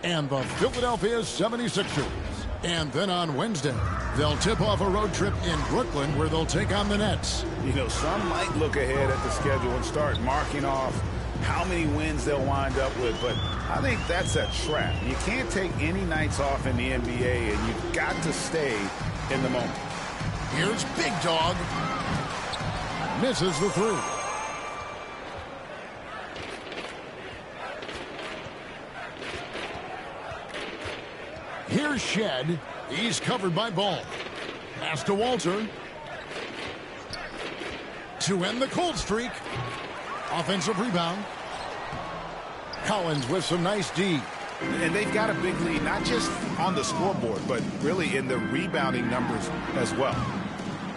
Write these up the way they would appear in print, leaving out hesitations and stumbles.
and the Philadelphia 76ers. And then on Wednesday, they'll tip off a road trip in Brooklyn where they'll take on the Nets. You know, some might look ahead at the schedule and start marking off how many wins they'll wind up with, but I think that's a trap. You can't take any nights off in the NBA, and you've got to stay in the moment. Here's Big Dog. Misses the three. Here's Shed. He's covered by Ball. Pass to Walter. To end the cold streak. Offensive rebound. Collins with some nice D. And they've got a big lead, not just on the scoreboard, but really in the rebounding numbers as well.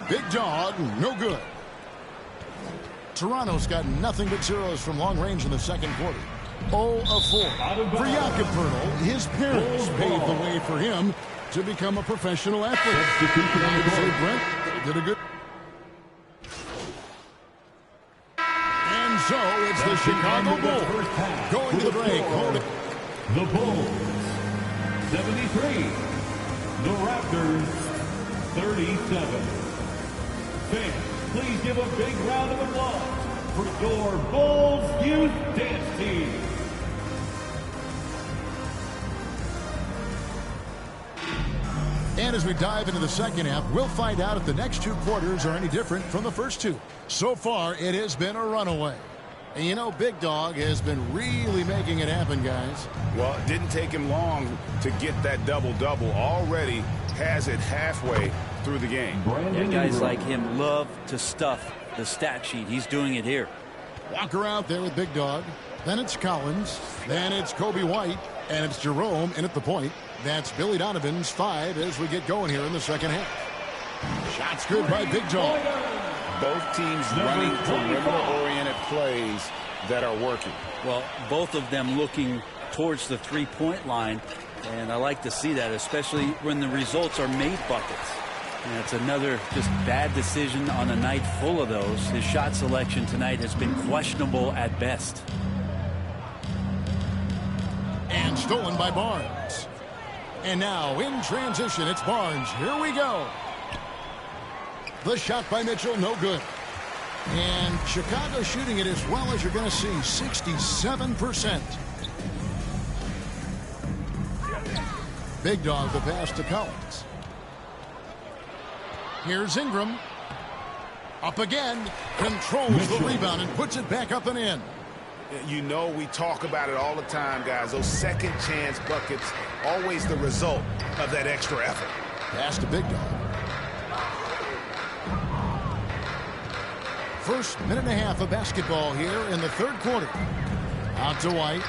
Big Dog, no good. Toronto's got nothing but zeros from long range in the second quarter. 0 of 4. For Jakob Poeltl, his parents paved the way for him to become a professional athlete. Brent did a good. And so it's the Chicago Bulls going to the break. The Bulls 73, the Raptors 37. Fans, please give a big round of applause for your Bulls Youth Dance Team. And as we dive into the second half, we'll find out if the next two quarters are any different from the first two. So far, it has been a runaway. And you know, Big Dog has been really making it happen, guys. Well, it didn't take him long to get that double-double. Already has it halfway through the game. Yeah, guys like him love to stuff the stat sheet. He's doing it here. Walker out there with Big Dog. Then it's Collins. Then it's Kobe White. And it's Jerome in at the point. That's Billy Donovan's 5 as we get going here in the second half. Shots good by Big Dog. Both teams running perimeter-oriented plays that are working. Well, both of them looking towards the three-point line. And I like to see that, especially when the results are made buckets. And it's another just bad decision on a night full of those. His shot selection tonight has been questionable at best. And stolen by Barnes. And now in transition, it's Barnes. Here we go. The shot by Mitchell, no good. And Chicago shooting it as well as you're going to see, 67%. Big Dog, the pass to Collins. Here's Ingram. Up again. Controls the rebound and puts it back up and in. You know, we talk about it all the time, guys. Those second chance buckets, always the result of that extra effort. Pass to Big Dog. First minute and a half of basketball here in the third quarter. Out to White.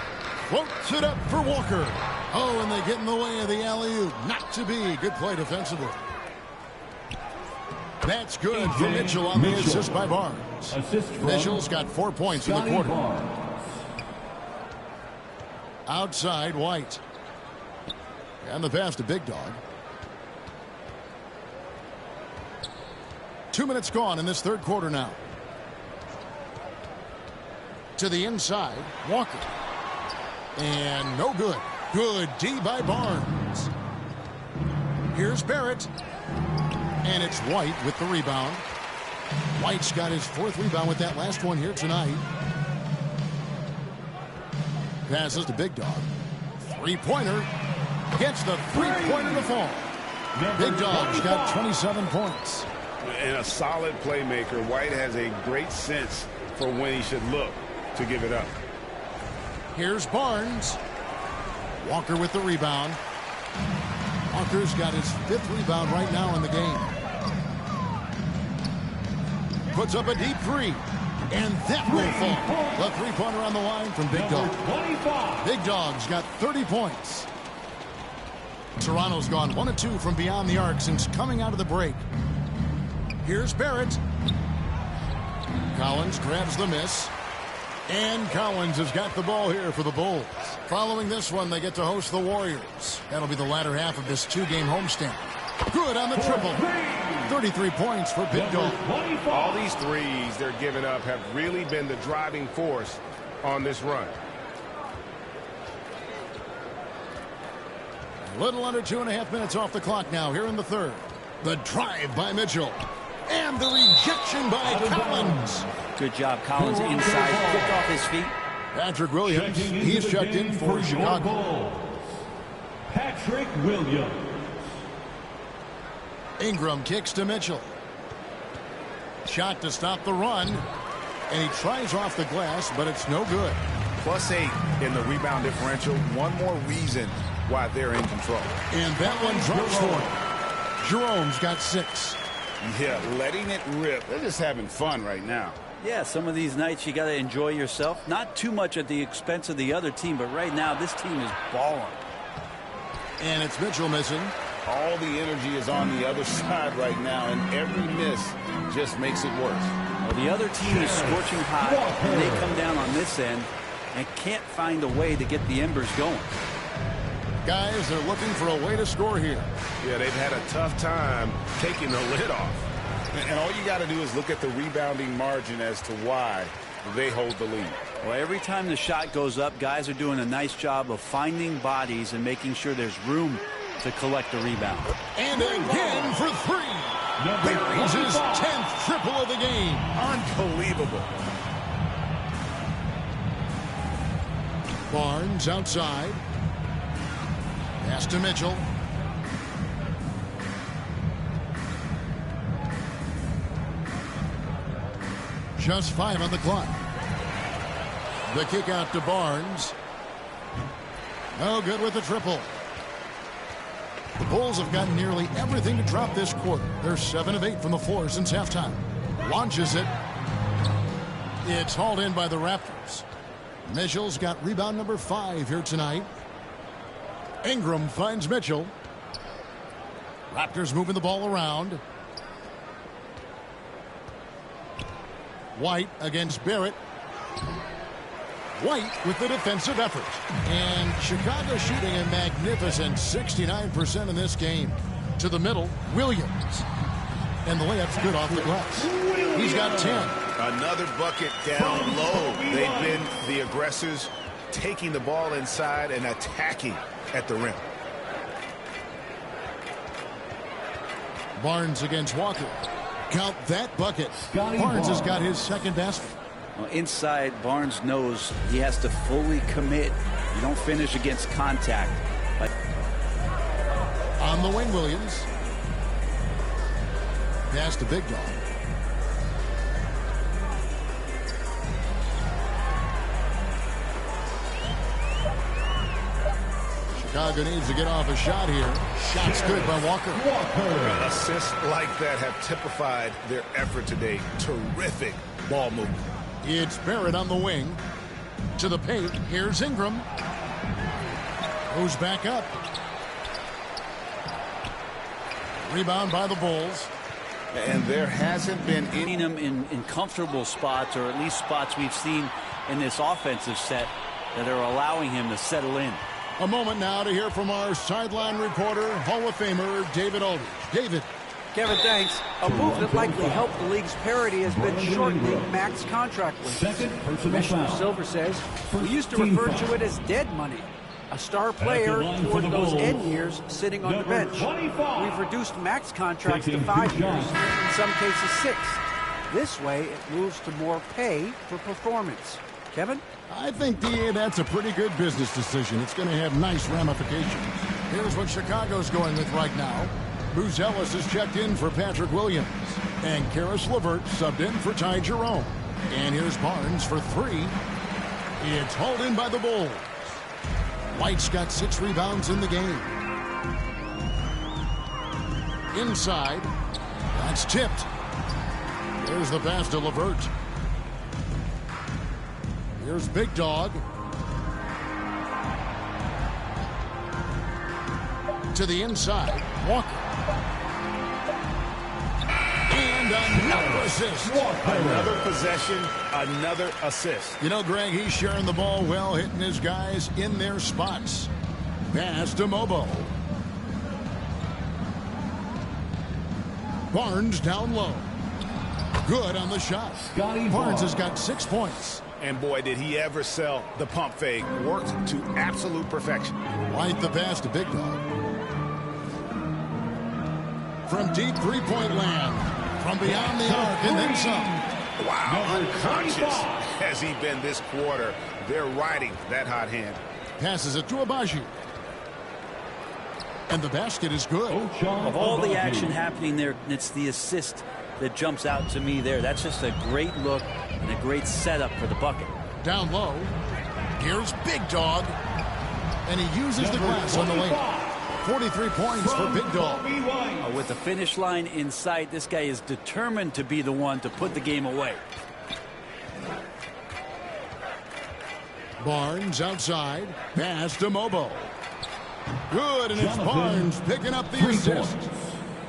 Floats it up for Walker. Oh, and they get in the way of the alley-oop. Not to be. Good play defensively. That's good for Mitchell on the assist by Barnes. Mitchell's got 4 points in the quarter. Outside White. And the pass to Big Dog. 2 minutes gone in this third quarter now. To the inside, Walker. And no good. Good D by Barnes. Here's Barrett. And it's White with the rebound. White's got his 4th rebound with that last one here tonight. Passes to Big Dog. Three-pointer. Gets the three-pointer to fall. Big Dog's got 27 points. And a solid playmaker. White has a great sense for when he should look to give it up. Here's Barnes. Walker with the rebound. Walker's got his 5th rebound right now in the game. Puts up a deep three. And that will fall. The three-pointer on the line from Big Dog. Big Dog's got 30 points. Toronto's gone 1 of 2 from beyond the arc since coming out of the break. Here's Barrett. Collins grabs the miss. And Collins has got the ball here for the Bulls. Following this one, they get to host the Warriors. That'll be the latter half of this 2-game homestand. Good on the triple. 33 points for Big Dog. All these threes they're giving up have really been the driving force on this run. A little under 2.5 minutes off the clock now here in the third. The drive by Mitchell. And the rejection by Collins. Good job, Collins, inside, quick off his feet. Patrick Williams, he's checked in for Chicago. Patrick Williams. Ingram kicks to Mitchell. Shot to stop the run. And he tries off the glass, but it's no good. +8 in the rebound differential. One more reason why they're in control. And that one drops for him. Jerome's got 6. Yeah, letting it rip. They're just having fun right now. Yeah, some of these nights you got to enjoy yourself. Not too much at the expense of the other team, but right now this team is balling. And it's Mitchell missing. All the energy is on the other side right now, and every miss just makes it worse. Well, the other team is scorching hot, and they come down on this end and can't find a way to get the embers going. Guys, they're looking for a way to score here. Yeah, they've had a tough time taking the lid off. And all you got to do is look at the rebounding margin as to why they hold the lead. Well, every time the shot goes up, guys are doing a nice job of finding bodies and making sure there's room to collect the rebound. And again for 3. Buries his 10th triple of the game. Unbelievable. Barnes outside. Pass to Mitchell. Just 5 on the clock. The kick out to Barnes. No good with the triple. The Bulls have gotten nearly everything to drop this quarter. They're 7 of 8 from the floor since halftime. Launches it. It's hauled in by the Raptors. Mitchell's got rebound number 5 here tonight. Ingram finds Mitchell. Raptors moving the ball around. White against Barrett. White with the defensive effort. And Chicago shooting a magnificent 69% in this game. To the middle, Williams. And the layup's good off the glass. He's got 10. Another bucket down low. They've been the aggressors, taking the ball inside and attacking at the rim. Barnes against Walker. Count that bucket. Barnes has got his second basket. Well, inside, Barnes knows he has to fully commit. You don't finish against contact. But on the wing, Williams. Pass to Big Dog. Chicago needs to get off a shot here. Shot's good by Walker. Assists like that have typified their effort today. Terrific ball movement. It's Barrett on the wing. To the paint. Here's Ingram. Goes back up. Rebound by the Bulls. And there hasn't been any them in comfortable spots, or at least spots we've seen in this offensive set that are allowing him to settle in. A moment now to hear from our sideline reporter, Hall of Famer David Aldridge. David. Kevin, thanks. A move that likely helped the league's parity has been shortening max contract lengths. Commissioner Silver says, we used to refer to it as dead money. A star player toward those end years sitting on the bench. We've reduced max contracts to 5 years, in some cases 6. This way, it moves to more pay for performance. Kevin? I think, D.A., that's a pretty good business decision. It's going to have nice ramifications. Here's what Chicago's going with right now. Booz Ellis is checked in for Patrick Williams. And Karis LeVert subbed in for Ty Jerome. And here's Barnes for 3. It's hauled in by the Bulls. White's got 6 rebounds in the game. Inside. That's tipped. There's the pass to LeVert. Here's Big Dog. To the inside. Walker. And another assist. Another possession, another assist. You know, Greg, he's sharing the ball well, hitting his guys in their spots. Pass to Mobo. Barnes down low. Good on the shot. Barnes has got 6 points. And boy, did he ever sell the pump fake. Worked to absolute perfection. White the pass to Big Dog. from deep three-point land, from beyond the arc, and then some. Wow, unconscious has he been this quarter. They're riding that hot hand. Passes it to Agbaji. And the basket is good. Of all the action happening there, it's the assist that jumps out to me there. That's just a great look and a great setup for the bucket. Down low. Here's Big Dog. And he uses the glass on the lane. 43 points for Big Dog. With the finish line in sight, this guy is determined to be the one to put the game away. Barnes outside. Pass to Mobo. Good, and it's Barnes picking up the assist.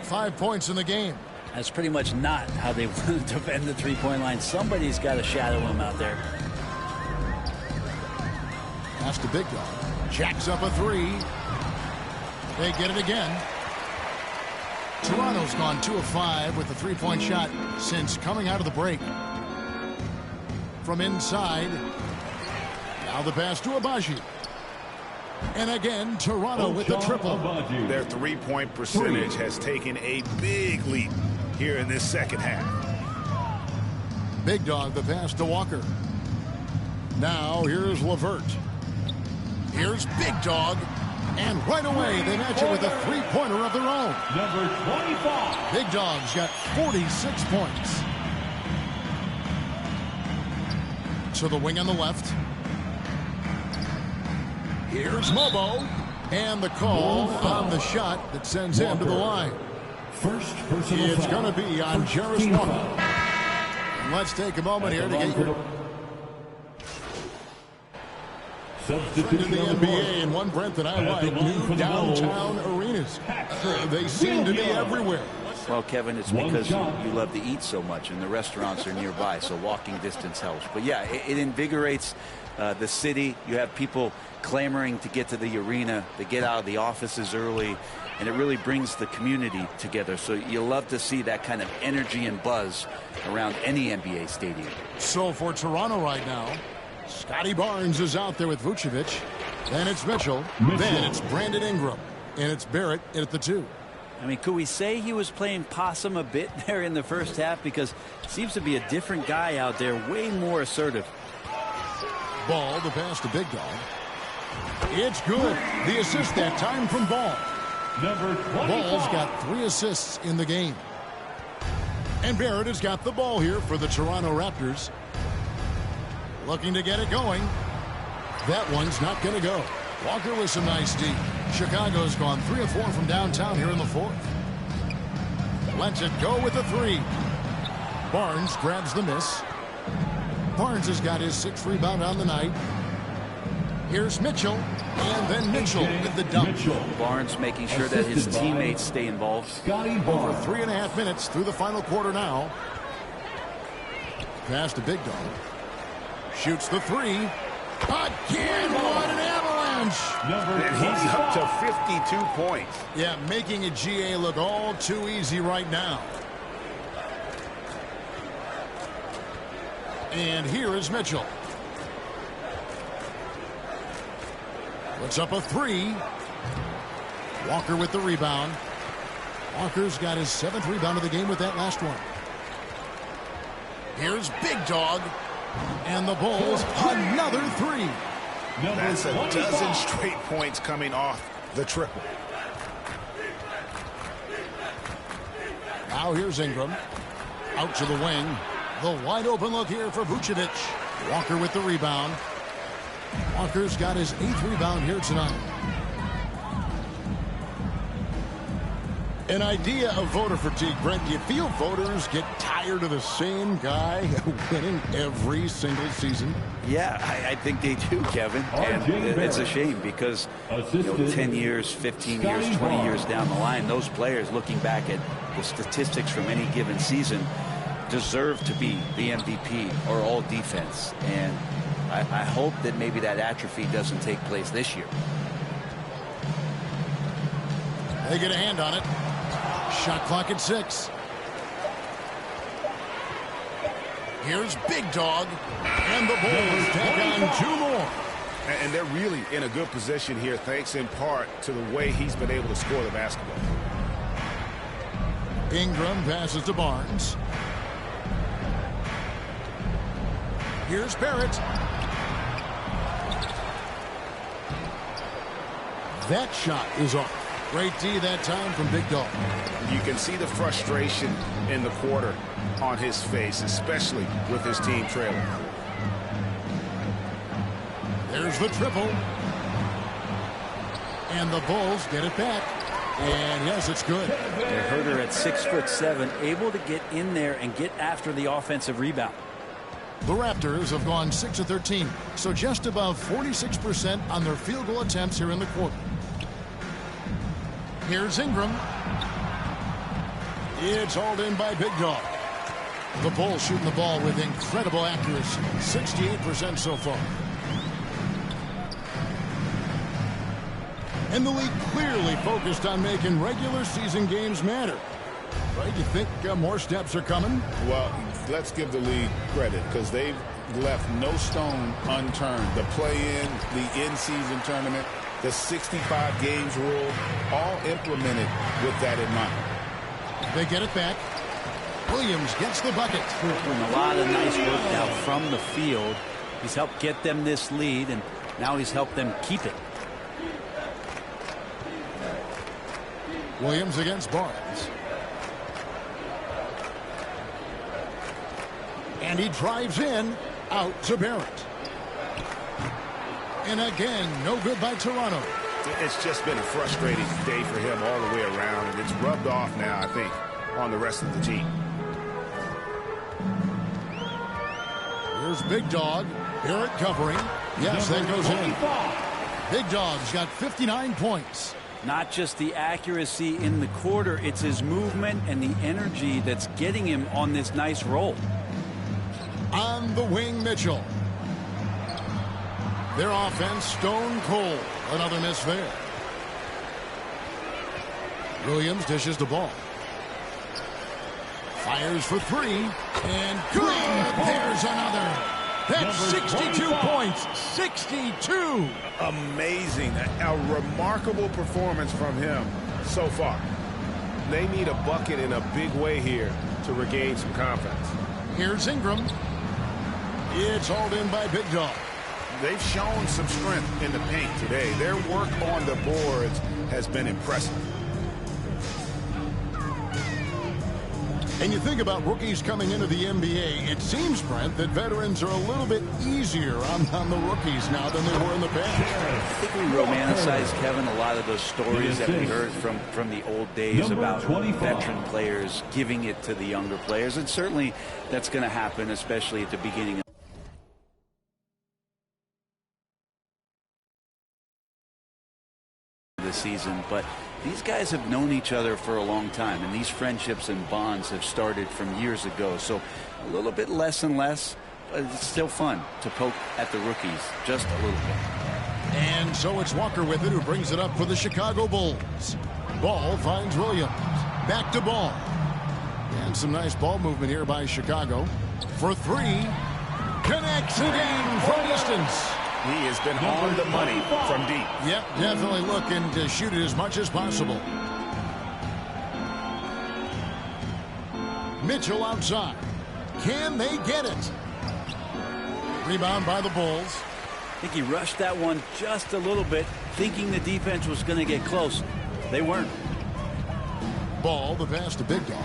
5 points in the game. That's pretty much not how they want to defend the three-point line. Somebody's got to shadow him out there. Pass to Big Dog. Jacks up a three. They get it again. Toronto's gone 2 of 5 with the three-point shot since coming out of the break. From inside. Now the pass to Agbaji. And again, Toronto with the triple. Their three-point percentage has taken a big leap here in this second half. Big Dog, the pass to Walker. Now here's LeVert. Here's Big Dog. And right away, they match it with a three-pointer of their own. Number 25. Big Dog's got 46 points. To the wing on the left. Here's Mobo. And the call on the shot that sends him to the line. It's going to be on Jarace Walker. And let's take a moment here to get your friend in the NBA and one, Brent, that I like, new downtown arenas. They seem to be everywhere. Well, Kevin, it's because you love to eat so much, and the restaurants are nearby, so walking distance helps. But, yeah, it invigorates the city. You have people clamoring to get to the arena, to get out of the offices early, and it really brings the community together. So you love to see that kind of energy and buzz around any NBA stadium. So for Toronto right now, Scotty Barnes is out there with Vucevic. Then it's Mitchell. Then it's Brandon Ingram. And it's Barrett at the 2. I mean, could we say he was playing possum a bit there in the first half? Because it seems to be a different guy out there, way more assertive. Ball, the pass to Big Dog. It's good. The assist that time from Ball. Number 25. Ball's got 3 assists in the game. And Barrett has got the ball here for the Toronto Raptors. Looking to get it going. That one's not going to go. Walker with some nice D. Chicago's gone 3 of 4 from downtown here in the 4th. Lets it go with the 3. Barnes grabs the miss. Barnes has got his 6th rebound on the night. Here's Mitchell, and then Mitchell with the dunk. Barnes making sure that his teammates stay involved. Over 3.5 minutes through the final quarter now. Pass to Big Dog. Shoots the 3. Again, what an avalanche! And he's up to 52 points. Yeah, making a GA look all too easy right now. And here is Mitchell. Puts up a 3. Walker with the rebound. Walker's got his 7th rebound of the game with that last one. Here's Big Dog. And the Bulls, another 3. That's a dozen straight points coming off the triple. Now here's Ingram. Out to the wing. The wide open look here for Vucevic. Walker with the rebound. Walker's got his 8th rebound here tonight. An idea of voter fatigue, Brent. Do you feel voters get tired of the same guy winning every single season? Yeah, I think they do, Kevin. And it's a shame because 10 years, 15 years, 20 years down the line, those players looking back at the statistics from any given season deserve to be the MVP or all defense. And I hope that maybe that atrophy doesn't take place this year. They get a hand on it. Shot clock at 6. Here's Big Dog. And the Bulls take on 2 more. And they're really in a good position here, thanks in part to the way he's been able to score the basketball. Ingram passes to Barnes. Here's Barrett. That shot is off. Great D that time from Big Dog. You can see the frustration in the quarter on his face, especially with his team trailing. There's the triple. And the Bulls get it back. And yes, it's good. Herter at 6'7", able to get in there and get after the offensive rebound. The Raptors have gone 6 of 13, so just above 46% on their field goal attempts here in the quarter. Here's Ingram. It's hauled in by Big Dog. The Bulls shooting the ball with incredible accuracy, 68% so far. And the league clearly focused on making regular season games matter. Right? You think more steps are coming? Well, let's give the league credit because they've left no stone unturned. The play-in, the in-season tournament, the 65 games rule, all implemented with that in mind. They get it back. Williams gets the bucket. Doing a lot of nice work now from the field. He's helped get them this lead, and now he's helped them keep it. Williams against Barnes. And he drives in, out to Barrett. And again, no good by Toronto. It's just been a frustrating day for him all the way around, and it's rubbed off now, I think, on the rest of the team. Here's Big Dog. Barrett covering. Yes, that goes in. Big Dog's got 59 points. Not just the accuracy in the quarter, it's his movement and the energy that's getting him on this nice roll. On the wing, Mitchell. Their offense stone cold. Another miss there. Williams dishes the ball. Fires for three. And good. There's another. That's 62 points. 62. Amazing. A remarkable performance from him so far. They need a bucket in a big way here to regain some confidence. Here's Ingram. It's hauled in by Big Dog. They've shown some strength in the paint today. Their work on the boards has been impressive. And you think about rookies coming into the NBA, it seems, Brent, that veterans are a little bit easier on the rookies now than they were in the past. I think we romanticize, Kevin, a lot of those stories that we heard from the old days about veteran players giving it to the younger players. And certainly that's going to happen, especially at the beginning of the season. But these guys have known each other for a long time, and these friendships and bonds have started from years ago. So a little bit less and less, but it's still fun to poke at the rookies just a little bit. And so it's Walker with it, who brings it up for the Chicago Bulls. Ball finds Williams. Back to Ball. And some nice ball movement here by Chicago. For three. Connects again from distance. He has been on the money from deep. Yep, definitely looking to shoot it as much as possible. Mitchell outside. Can they get it? Rebound by the Bulls. I think he rushed that one just a little bit, thinking the defense was going to get close. They weren't. Ball, the pass to Big Dog.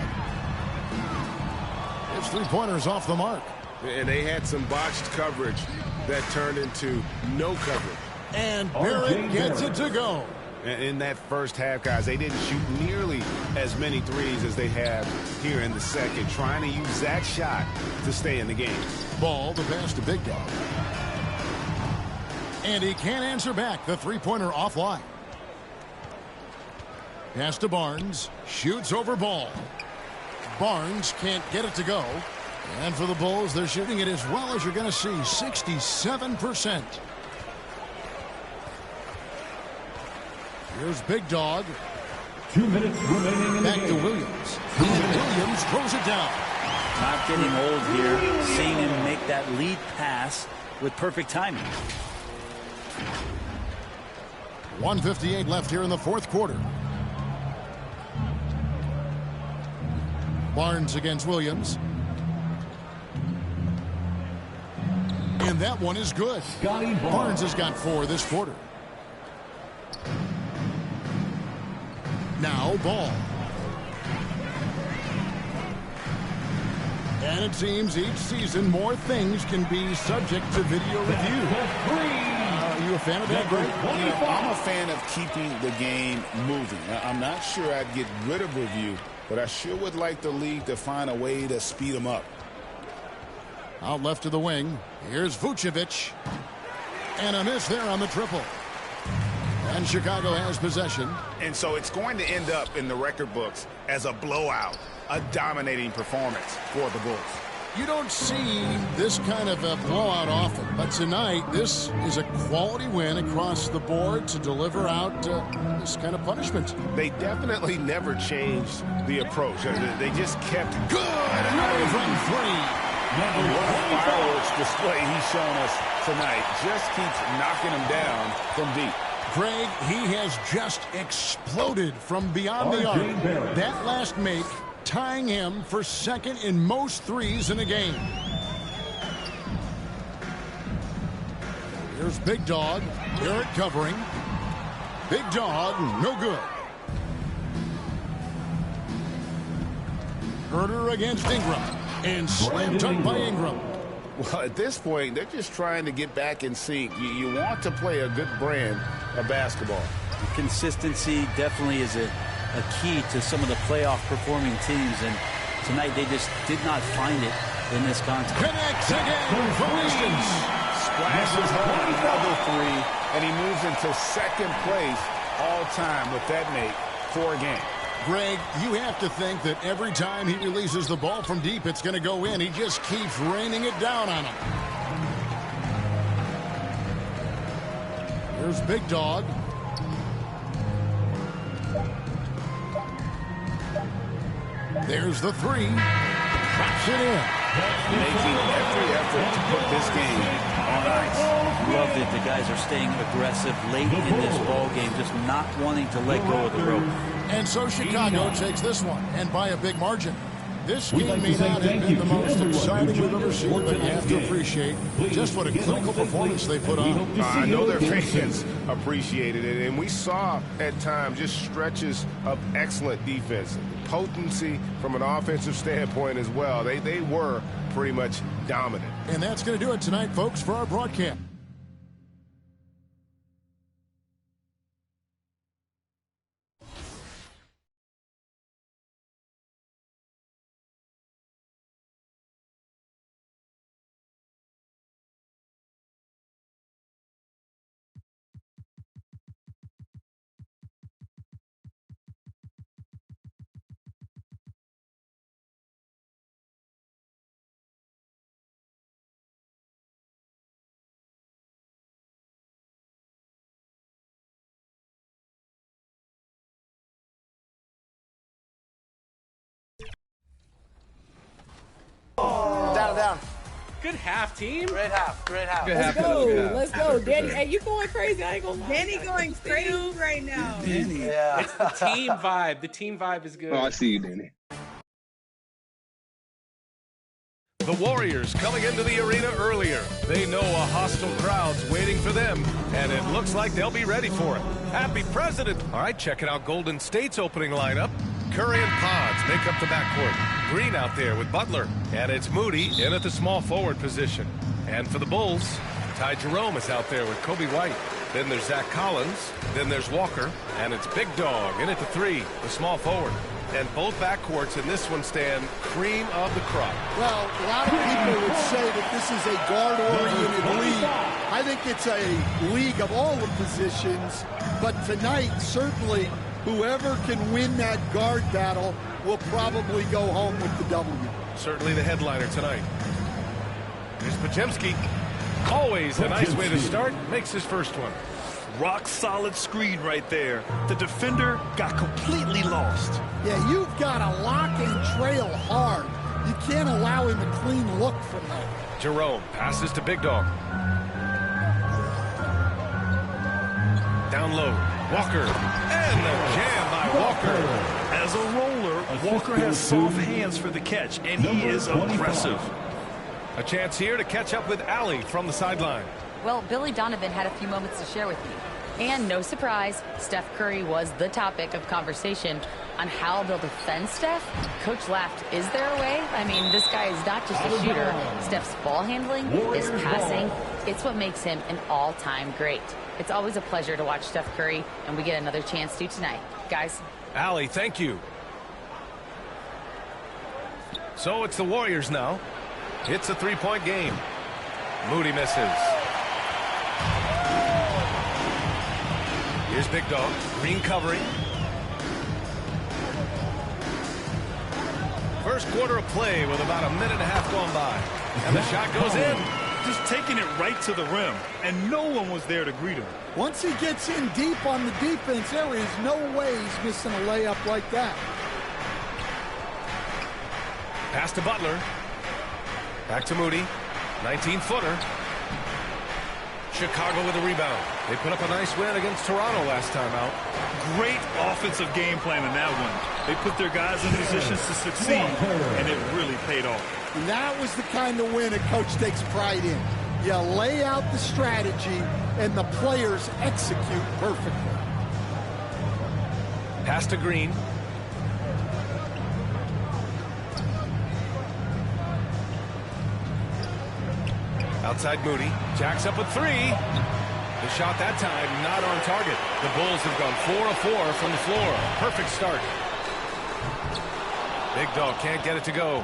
His three-pointers off the mark. And they had some botched coverage that turned into no coverage. And Barrett gets it to go. In that first half, guys, they didn't shoot nearly as many threes as they have here in the second, trying to use that shot to stay in the game. Ball, the pass to Big Dog. And he can't answer back. The three-pointer offline. Pass to Barnes. Shoots over Ball. Barnes can't get it to go. And for the Bulls, they're shooting it as well as you're going to see, 67%. Here's Big Dog. 2 minutes remaining in Back the to game. Williams. And Williams throws it down. Not getting old here, seeing him make that lead pass with perfect timing. 1:58 left here in the fourth quarter. Barnes against Williams. And that one is good. Barnes has got 4 this quarter. Now Ball. And it seems each season more things can be subject to video review. Are you a fan of that, Greg? I'm a fan of keeping the game moving. I'm not sure I'd get rid of review, but I sure would like the league to find a way to speed them up. Out left to the wing. Here's Vucevic. And a miss there on the triple. And Chicago has possession. And so it's going to end up in the record books as a blowout, a dominating performance for the Bulls. You don't see this kind of a blowout often, but tonight this is a quality win across the board to deliver out this kind of punishment. They definitely never changed the approach. They just kept good. Another from 3. What a fireworks display he's shown us tonight. Just keeps knocking them down from deep. Greg, he has just exploded from beyond the arc. That last make tying him for second in most threes in a game. Here's Big Dog. Garrett covering. Big Dog, no good. Herter against Ingram. And slam dunk by Ingram. Well, at this point, they're just trying to get back in sync. You want to play a good brand of basketball. Consistency definitely is a key to some of the playoff performing teams, and tonight they just did not find it in this contest. Connects again from distance. Splashes home another 3, and he moves into second place all time with that make for a game. Greg, you have to think that every time he releases the ball from deep, it's going to go in. He just keeps raining it down on him. Here's Big Dog. There's the 3. Drops it in. Making every effort to put this game on ice. Love that the guys are staying aggressive late in this ball game, just not wanting to let go of the rope. And so Chicago takes this one, and by a big margin. This game may not have been the most exciting we've ever seen, but you have to appreciate just what a clinical performance they put on. I know their fans appreciated it, and we saw at times just stretches of excellent defense. Potency from an offensive standpoint as well. They were pretty much dominant. And that's going to do it tonight, folks, for our broadcast. Down. Good half, team. Great half. Let's go. Danny, hey, you going crazy. I ain't gonna lie. Danny going crazy right now. Yeah. It's the team vibe. The team vibe is good. Oh, I see you, Danny. The Warriors coming into the arena earlier. They know a hostile crowd's waiting for them, and it looks like they'll be ready for it. Happy President! All right, checking out Golden State's opening lineup. Curry and Pods make up the backcourt. Green out there with Butler, and it's Moody in at the small forward position. And for the Bulls, Ty Jerome is out there with Kobe White. Then there's Zach Collins. Then there's Walker, and it's Big Dog in at the 3, the small forward. And both backcourts in this one stand cream of the crop. Well, a lot of people would say that this is a guard-oriented league. I think it's a league of all the positions, but tonight, certainly, whoever can win that guard battle will probably go home with the W. Certainly the headliner tonight. Here's Podziemski. Always a nice way to start. Makes his first one. Rock solid screen right there. The defender got completely lost. Yeah, you've got to lock and trail hard. You can't allow him a clean look from there. Jerome passes to Big Dog. Down low. Walker. And the jam by Walker. As a roller, Walker has soft hands for the catch, and he is aggressive. A chance here to catch up with Allie from the sideline. Well, Billy Donovan had a few moments to share with me. And no surprise, Steph Curry was the topic of conversation on how they'll defend Steph. Coach laughed, is there a way? I mean, this guy is not just a shooter. Steph's ball handling, his passing, it's what makes him an all-time great. It's always a pleasure to watch Steph Curry, and we get another chance to tonight. Guys. Allie, thank you. So it's the Warriors now. It's a three-point game. Moody misses. Here's Big Dog. Green covering. First quarter of play with about a minute and a half gone by. And the shot goes in. Just taking it right to the rim, and no one was there to greet him. Once he gets in deep on the defense, there is no way he's missing a layup like that. Pass to Butler. Back to Moody. 19-footer. Chicago with a rebound. They put up a nice win against Toronto last time out. Great offensive game plan in that one. They put their guys in positions to succeed, and it really paid off. And that was the kind of win a coach takes pride in. You lay out the strategy, and the players execute perfectly. Pass to Green. Outside Moody. Jacks up with three. The shot that time not on target. The Bulls have gone 4 of 4 from the floor. Perfect start. Big Dog can't get it to go.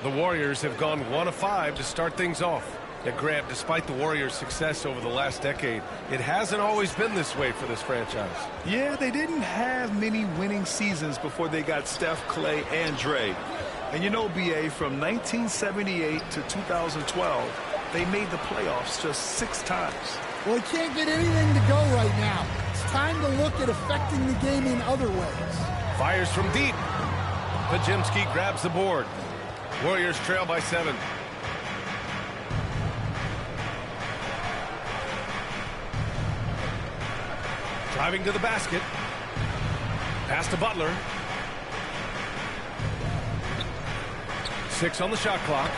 The Warriors have gone 1 of 5 to start things off. Yet Grant, despite the Warriors' success over the last decade, it hasn't always been this way for this franchise. Yeah, they didn't have many winning seasons before they got Steph, Clay, and Dre. And you know, B.A., from 1978 to 2012, they made the playoffs just 6 times. Well, he can't get anything to go right now. It's time to look at affecting the game in other ways. Fires from deep. Podziemski grabs the board. Warriors trail by 7. Driving to the basket. Pass to Butler. 6 on the shot clock.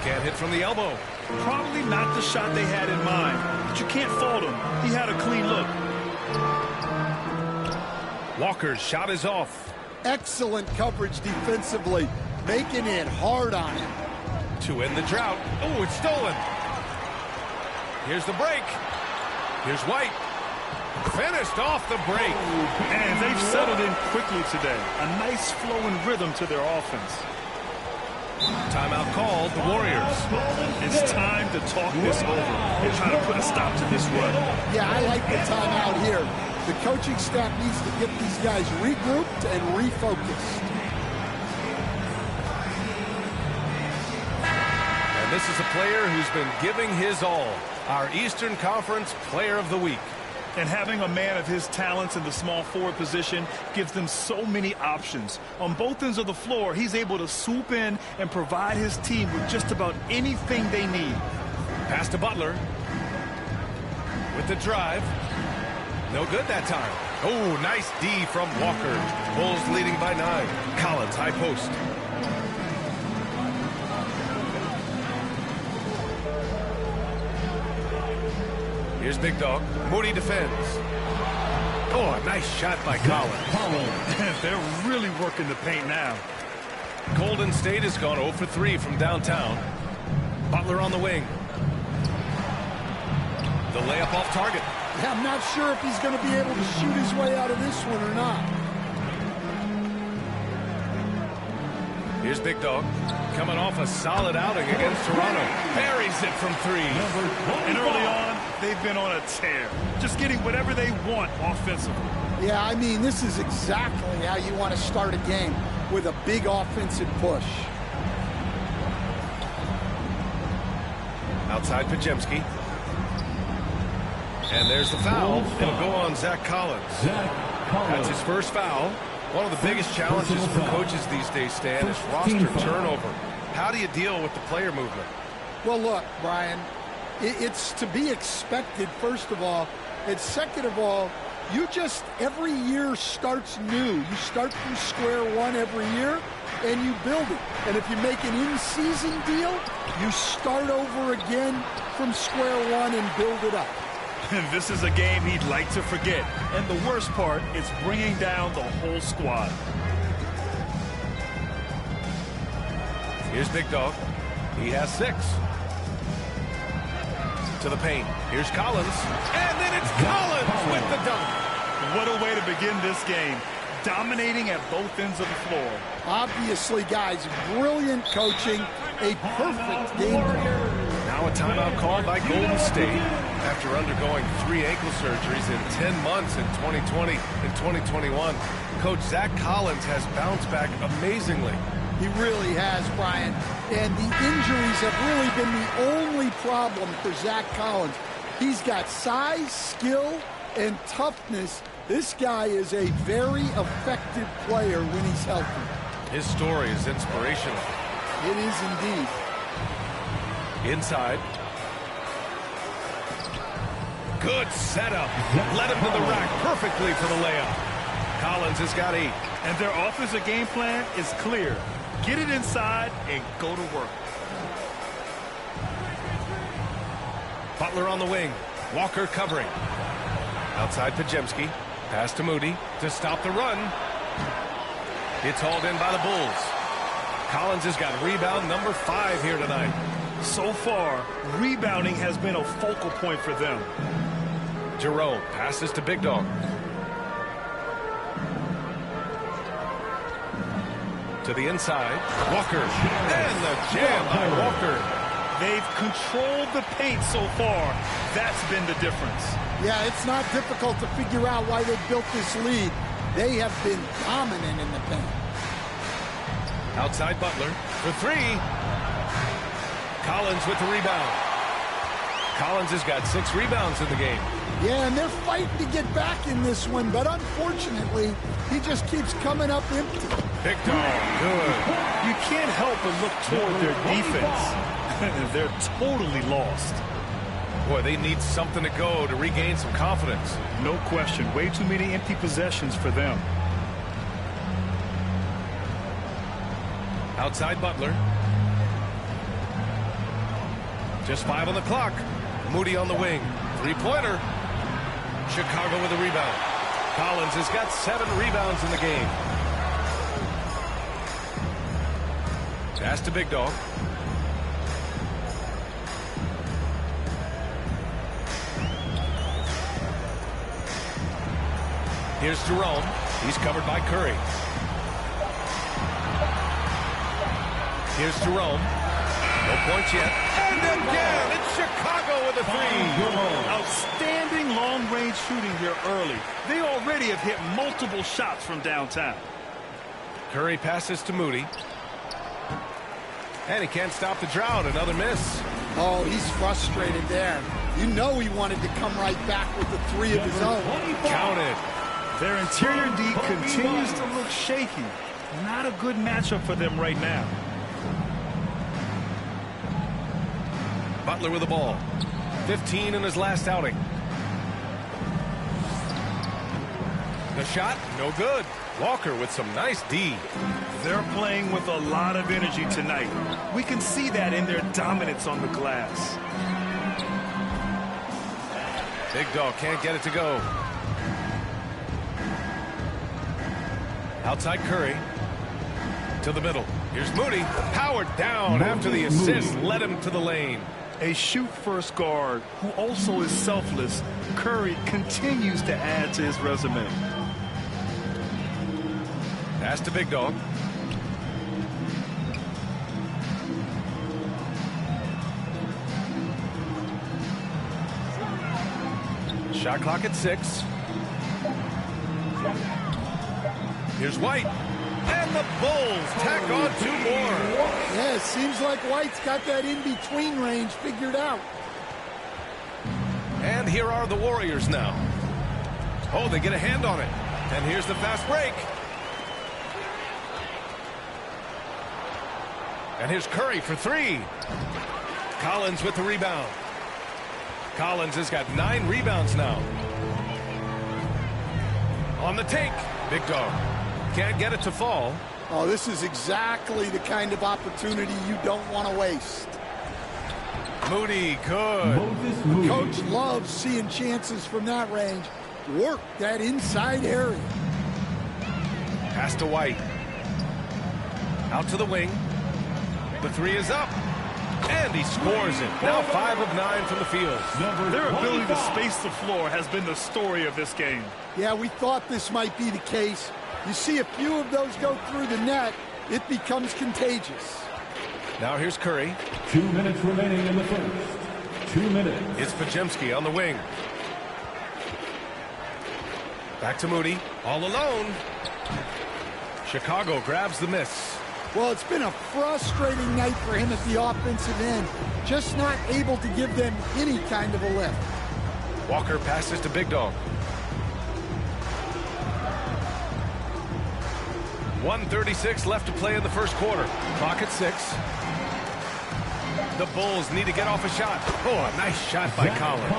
Can't hit from the elbow. Probably not the shot they had in mind, but you can't fault him. He had a clean look. Walker's shot is off. Excellent coverage defensively, making it hard on him. To end the drought. Oh, it's stolen. Here's the break. Here's White. Finished off the break. And they've settled in quickly today. A nice flowing rhythm to their offense. Timeout called, the Warriors. It's time to talk this over and try to put a stop to this run. Yeah, I like the timeout here. The coaching staff needs to get these guys regrouped and refocused. And this is a player who's been giving his all. Our Eastern Conference Player of the Week. And having a man of his talents in the small forward position gives them so many options. On both ends of the floor, he's able to swoop in and provide his team with just about anything they need. Pass to Butler. With the drive. No good that time. Oh, nice D from Walker. Bulls leading by 9. Collins, high post. Here's Big Dog. Moody defends. Oh, a nice shot by Collins. They're really working the paint now. Golden State has gone 0 for 3 from downtown. Butler on the wing. The layup off target. Yeah, I'm not sure if he's going to be able to shoot his way out of this one or not. Here's Big Dog. Coming off a solid outing against Toronto. Buries it from 3. And early on, they've been on a tear. Just getting whatever they want offensively. Yeah, I mean, this is exactly how you want to start a game, with a big offensive push. Outside Podziemski. And there's the foul. It'll go on Zach Collins. That's his first foul. One of the biggest challenges for coaches these days, Stan, is roster turnover. How do you deal with the player movement? Well, look, Brian, it's to be expected, first of all, And second of all, you just, every year starts new. You start from square one every year, and you build it. And if you make an in-season deal, you start over again from square one and build it up. And this is a game he'd like to forget. And the worst part, it's bringing down the whole squad. Here's Big Dog. He has 6. To the paint. Here's Collins. And then it's Collins with the dunk. What a way to begin this game. Dominating at both ends of the floor. Obviously, guys, brilliant coaching. A perfect game. Now a timeout called by Golden State. After undergoing 3 ankle surgeries in 10 months in 2020 and 2021, Coach Zach Collins has bounced back amazingly. He really has, Brian. And the injuries have really been the only problem for Zach Collins. He's got size, skill, and toughness. This guy is a very effective player when he's healthy. His story is inspirational. It is indeed. Inside. Good setup. Led him to the rack perfectly for the layup. Collins has got 8. And their offensive game plan is clear. Get it inside and go to work. Butler on the wing. Walker covering. Outside Podziemski. Pass to Moody to stop the run. It's hauled in by the Bulls. Collins has got rebound number 5 here tonight. So far, rebounding has been a focal point for them. Jerome passes to Big Dog. To the inside. Walker. And the jam by Walker. They've controlled the paint so far. That's been the difference. Yeah, it's not difficult to figure out why they built this lead. They have been dominant in the paint. Outside Butler for 3. Collins with the rebound. Collins has got 6 rebounds in the game. Yeah, and they're fighting to get back in this one, but unfortunately, he just keeps coming up empty. Big Dog, good. You can't help but look toward their defense. They're totally lost. Boy, they need something to go to regain some confidence. No question. Way too many empty possessions for them. Outside Butler. Just 5 on the clock. Moody on the wing. 3-pointer. Chicago with a rebound. Collins has got 7 rebounds in the game. Pass to Big Dog. Here's Jerome. He's covered by Curry. Here's Jerome. No points yet. And again, it's Chicago with a 3. Outstanding long-range shooting here early. They already have hit multiple shots from downtown. Curry passes to Moody. And he can't stop the drought. Another miss. Oh, he's frustrated there. You know he wanted to come right back with the 3 of his own. Counted. Their interior D continues to look shaky. Not a good matchup for them right now. Butler with the ball. 15 in his last outing. The shot, no good. Walker with some nice D. They're playing with a lot of energy tonight. We can see that in their dominance on the glass. Big Dog can't get it to go. Outside Curry. To the middle. Here's Moody. Powered down after the assist. Led him to the lane. A shoot-first guard who also is selfless. Curry continues to add to his resume. Pass to Big Dog. Shot clock at 6. Here's White. And the Bulls tack on 2 more. Yeah, it seems like White's got that in-between range figured out. And here are the Warriors now. Oh, they get a hand on it. And here's the fast break. And here's Curry for 3. Collins with the rebound. Collins has got 9 rebounds now. On the take. Big Dog can't get it to fall. Oh, this is exactly the kind of opportunity you don't want to waste. Moody, good. Coach loves seeing chances from that range. Work that inside area. Pass to White. Out to the wing. The three is up. And he scores it. Now 5 of 9 from the field. Their ability to space the floor has been the story of this game. Yeah, we thought this might be the case. You see a few of those go through the net, it becomes contagious. Now here's Curry. 2 minutes remaining in the first. 2 minutes. It's Podziemski on the wing. Back to Moody. All alone. Chicago grabs the miss. Well, it's been a frustrating night for him at the offensive end. Just not able to give them any kind of a lift. Walker passes to Big Dog. 1:36 left to play in the first quarter. Clock at 6. The Bulls need to get off a shot. Oh, a nice shot by Collins.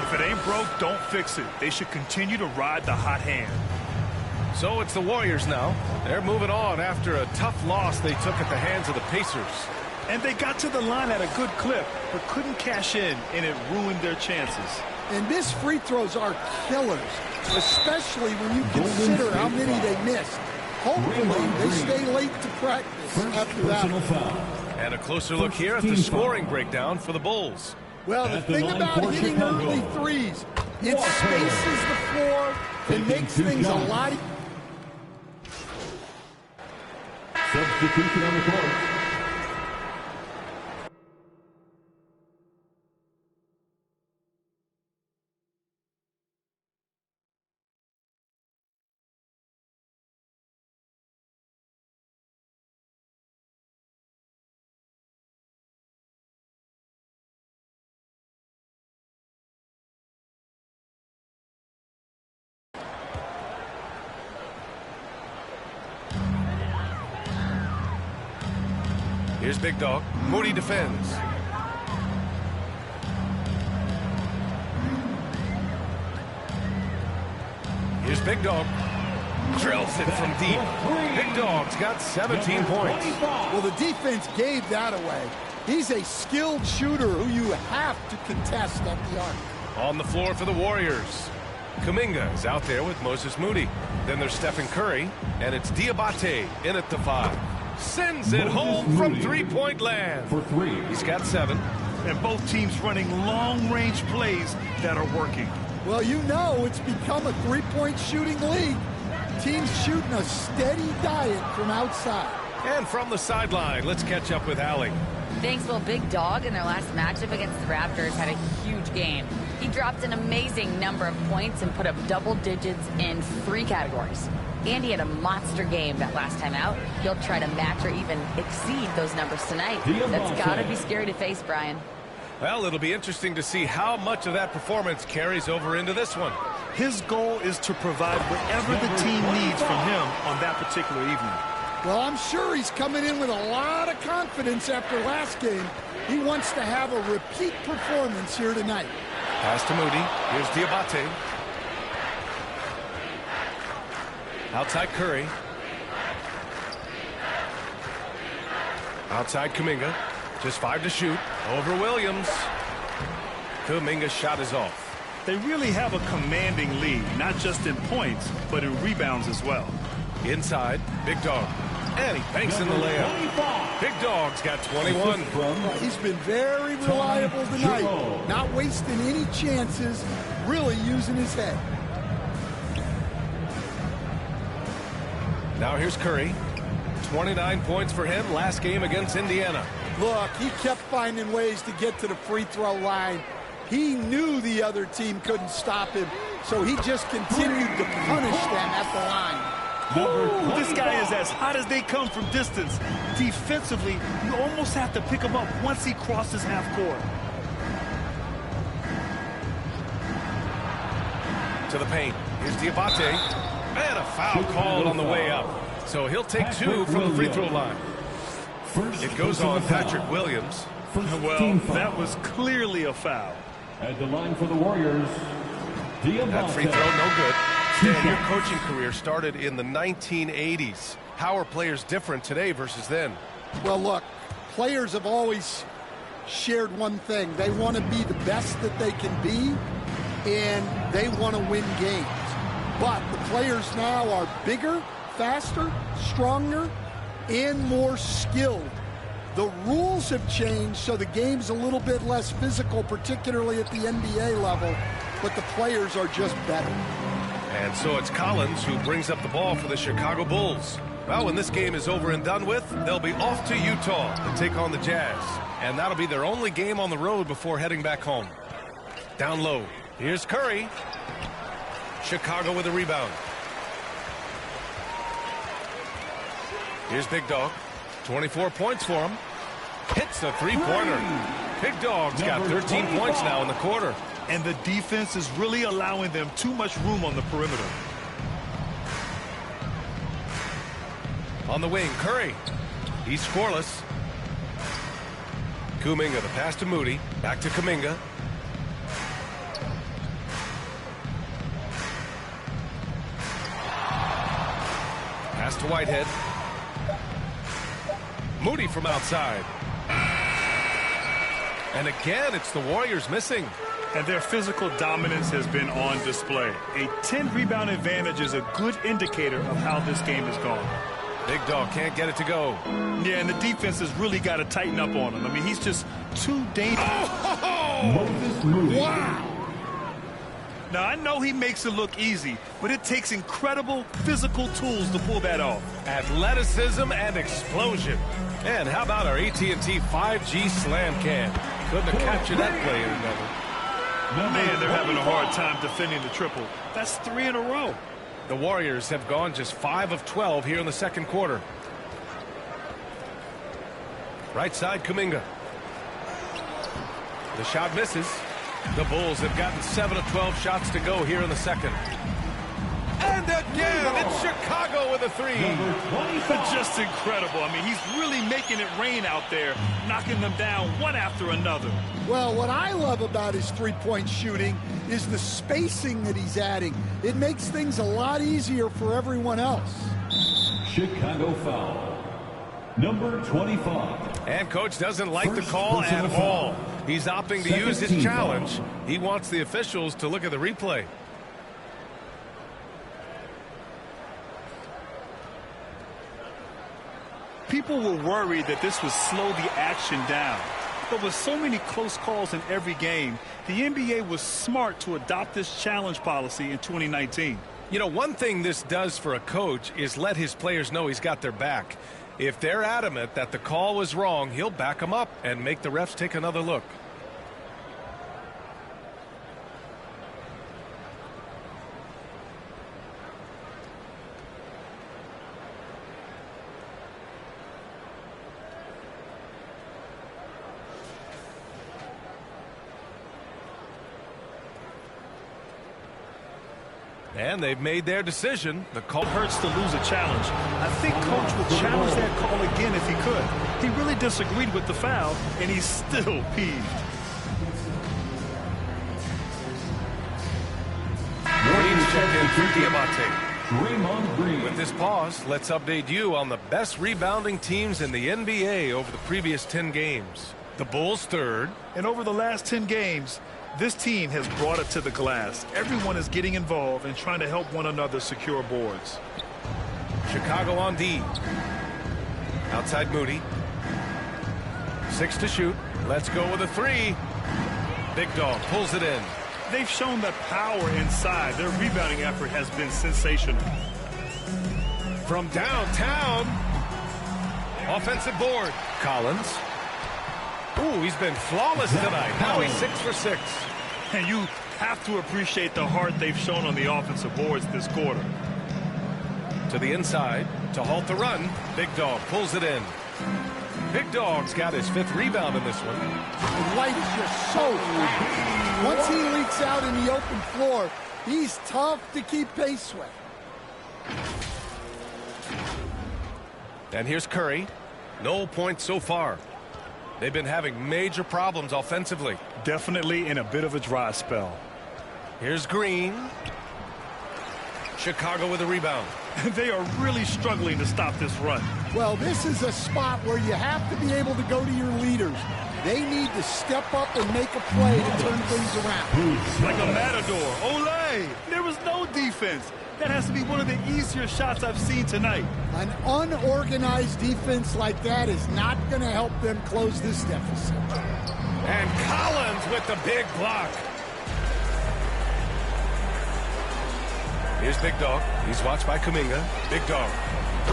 If it ain't broke, don't fix it. They should continue to ride the hot hand. So it's the Warriors now. They're moving on after a tough loss they took at the hands of the Pacers. And they got to the line at a good clip, but couldn't cash in, and it ruined their chances. And missed free throws are killers, especially when you consider how many they missed. Hopefully, they stay late to practice after that. And a closer look here at the scoring breakdown for the Bulls. Well, the thing about hitting early threes, it spaces the floor and makes things a lot easier. Substitution on the court. Here's Big Dog. Moody defends. Here's Big Dog. Drills it from deep. Big Dog's got 17 points. Well, the defense gave that away. He's a skilled shooter who you have to contest at the arc. On the floor for the Warriors. Kuminga is out there with Moses Moody. Then there's Stephen Curry, and it's Diabate in at the 5. Sends it home from three-point land. For 3. He's got 7. And both teams running long-range plays that are working. Well, you know it's become a three-point shooting league. Teams shooting a steady diet from outside. And from the sideline, let's catch up with Allie. Thanks. Well, Big Dog in their last matchup against the Raptors had a huge game. He dropped an amazing number of points and put up double digits in 3 categories. And he had a monster game that last time out. He'll try to match or even exceed those numbers tonight. That's got to be scary to face, Brian. Well, it'll be interesting to see how much of that performance carries over into this one. His goal is to provide whatever the team needs from him on that particular evening. Well, I'm sure he's coming in with a lot of confidence after last game. He wants to have a repeat performance here tonight. Pass to Moody. Here's Diabate. Outside Curry. Outside Kuminga. Just 5 to shoot. Over Williams. Kuminga's shot is off. They really have a commanding lead, not just in points, but in rebounds as well. Inside, Big Dog. And he banks in the layup. Big Dog's got 21. He's been very reliable tonight. Not wasting any chances, really using his head. Now here's Curry. 29 points for him last game against Indiana. Look, he kept finding ways to get to the free throw line. He knew the other team couldn't stop him, so he just continued to punish them at the line. Ooh, this guy is as hot as they come from distance. Defensively, you almost have to pick him up once he crosses half court. To the paint. Here's Diabate. And a foul called on the way up. So he'll take 2 from the free throw line. It goes on Patrick Williams. Well, that was clearly a foul. At the line for the Warriors, That free throw no good. Dan, your coaching career started in the 1980s. How are players different today versus then? Well, look, players have always shared one thing. They want to be the best that they can be, and they want to win games. But the players now are bigger, faster, stronger, and more skilled. The rules have changed, so the game's a little bit less physical, particularly at the NBA level, but the players are just better. And so it's Collins who brings up the ball for the Chicago Bulls. Well, when this game is over and done with, they'll be off to Utah to take on the Jazz. And that'll be their only game on the road before heading back home. Down low, here's Curry. Chicago with a rebound. Here's Big Dog. 24 points for him. Hits a three-pointer. Big Dog's got 13 points now in the quarter. And the defense is really allowing them too much room on the perimeter. On the wing, Curry. He's scoreless. Kuminga, the pass to Moody. Back to Kuminga. Pass to Whitehead. Moody from outside. And again, it's the Warriors missing. And their physical dominance has been on display. A 10-rebound advantage is a good indicator of how this game has gone. Big Dog can't get it to go. Yeah, and the defense has really got to tighten up on him. I mean, he's just too dangerous. Wow! Now, I know he makes it look easy, but it takes incredible physical tools to pull that off. Athleticism and explosion. And how about our AT&T 5G slam cam? Couldn't have captured that play in another. Man, they're having a hard time defending the triple. That's 3 in a row. The Warriors have gone just 5 of 12 here in the second quarter. Right side, Kuminga. The shot misses. The Bulls have gotten 7 of 12 shots to go here in the second. And again, it's Chicago with a three. Just incredible. I mean, he's really making it rain out there, knocking them down one after another. Well, what I love about his three-point shooting is the spacing that he's adding. It makes things a lot easier for everyone else. Chicago foul. Number 25. And coach doesn't like the call at all. He's opting to use his challenge. He wants the officials to look at the replay. People were worried that this would slow the action down. But with so many close calls in every game, the NBA was smart to adopt this challenge policy in 2019. You know, one thing this does for a coach is let his players know he's got their back. If they're adamant that the call was wrong, he'll back them up and make the refs take another look. And they've made their decision. The call hurts to lose a challenge. I think coach would challenge that call again if he could. He really disagreed with the foul, and he's still peeved. Green's checked in for Diamante. With this pause, let's update you on the best rebounding teams in the NBA over the previous 10 games. The Bulls third. And over the last 10 games, this team has brought it to the glass. Everyone is getting involved and trying to help one another secure boards. Chicago on D. Outside Moody. 6 to shoot. Let's go with a three. Big Dog pulls it in. They've shown that power inside. Their rebounding effort has been sensational. From downtown. Offensive board. Collins. Ooh, he's been flawless tonight. Now he's 6 for 6. And you have to appreciate the heart they've shown on the offensive boards this quarter. To the inside to halt the run. Big Dog pulls it in. Big Dog's got his 5th rebound in this one. White is just so fast. Once he leaks out in the open floor, he's tough to keep pace with. And here's Curry. No points so far. They've been having major problems offensively. Definitely in a bit of a dry spell. Here's Green. Chicago with a rebound. They are really struggling to stop this run. Well, this is a spot where you have to be able to go to your leaders. They need to step up and make a play to turn things around. Like a matador. Olay! There was no defense. That has to be one of the easier shots I've seen tonight. An unorganized defense like that is not going to help them close this deficit. And Collins with the big block. Here's Big Dog. He's watched by Kuminga. Big Dog.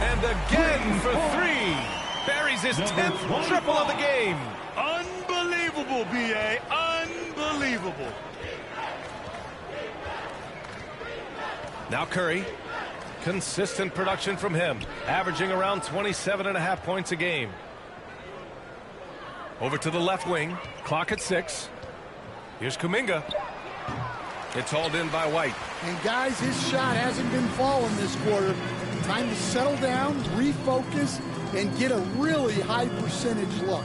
And again for three. Buries his 10th triple of the game. Unbelievable, B.A. Unbelievable. Now Curry. Consistent production from him. Averaging around 27.5 points a game. Over to the left wing. Clock at 6. Here's Kuminga. It's hauled in by White. And guys, his shot hasn't been falling this quarter. Time to settle down, refocus, and get a really high percentage look.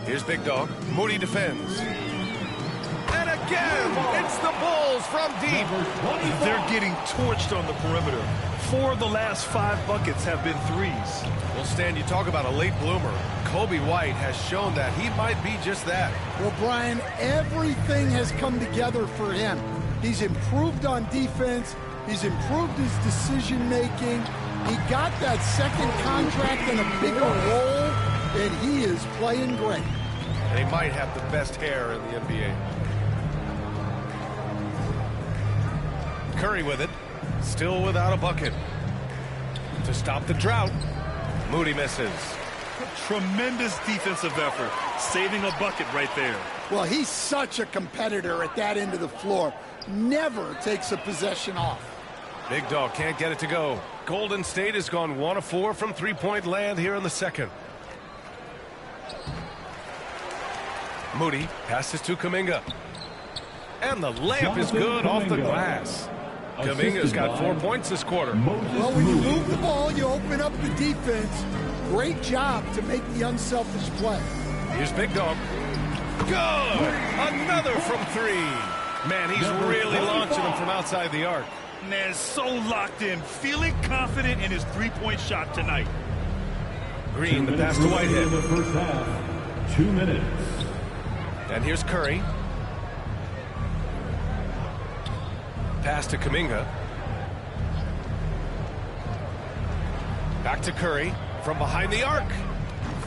Here's Big Dog. Moody defends. And again, it's the Bulls from deep. They're getting torched on the perimeter. 4 of the last 5 buckets have been threes. Well, Stan, you talk about a late bloomer. Kobe White has shown that he might be just that. Well, Brian, everything has come together for him. He's improved on defense. He's improved his decision-making. He got that second contract in a bigger role, and he is playing great. And he might have the best hair in the NBA. Curry with it. Still without a bucket. To stop the drought, Moody misses. Tremendous defensive effort. Saving a bucket right there. Well, he's such a competitor at that end of the floor. Never takes a possession off. Big Dog can't get it to go. Golden State has gone 1 of 4 from three-point land here in the second. Moody passes to Kuminga. And the layup is good off the glass. Kuminga's got 4 points this quarter. Well, when you move the ball, you open up the defense. Great job to make the unselfish play. Here's Big Dog. Good! Another from 3. Man, he's really launching them from outside the arc. Man, so locked in, feeling confident in his three-point shot tonight. Green, the pass to Whitehead. In the first half, 2 minutes. And here's Curry. Pass to Kuminga. Back to Curry from behind the arc.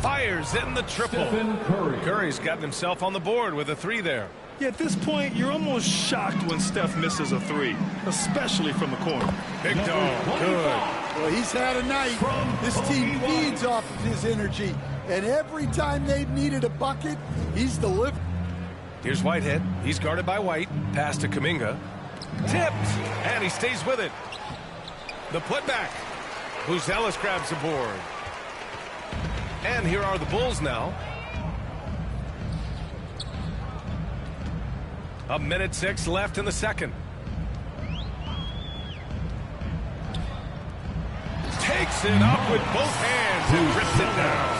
Fires in the triple. Curry's gotten himself on the board with a 3 there. Yeah, at this point, you're almost shocked when Steph misses a 3, especially from the corner. Big Dog, good. Well, he's had a night. This team feeds off of his energy, and every time they've needed a bucket, he's delivered. Here's Whitehead. He's guarded by White. Pass to Kuminga. Tipped, and he stays with it. The putback. Buzelis grabs the board. And here are the Bulls now. 1:06 left in the second. Takes it up with both hands and rips it down.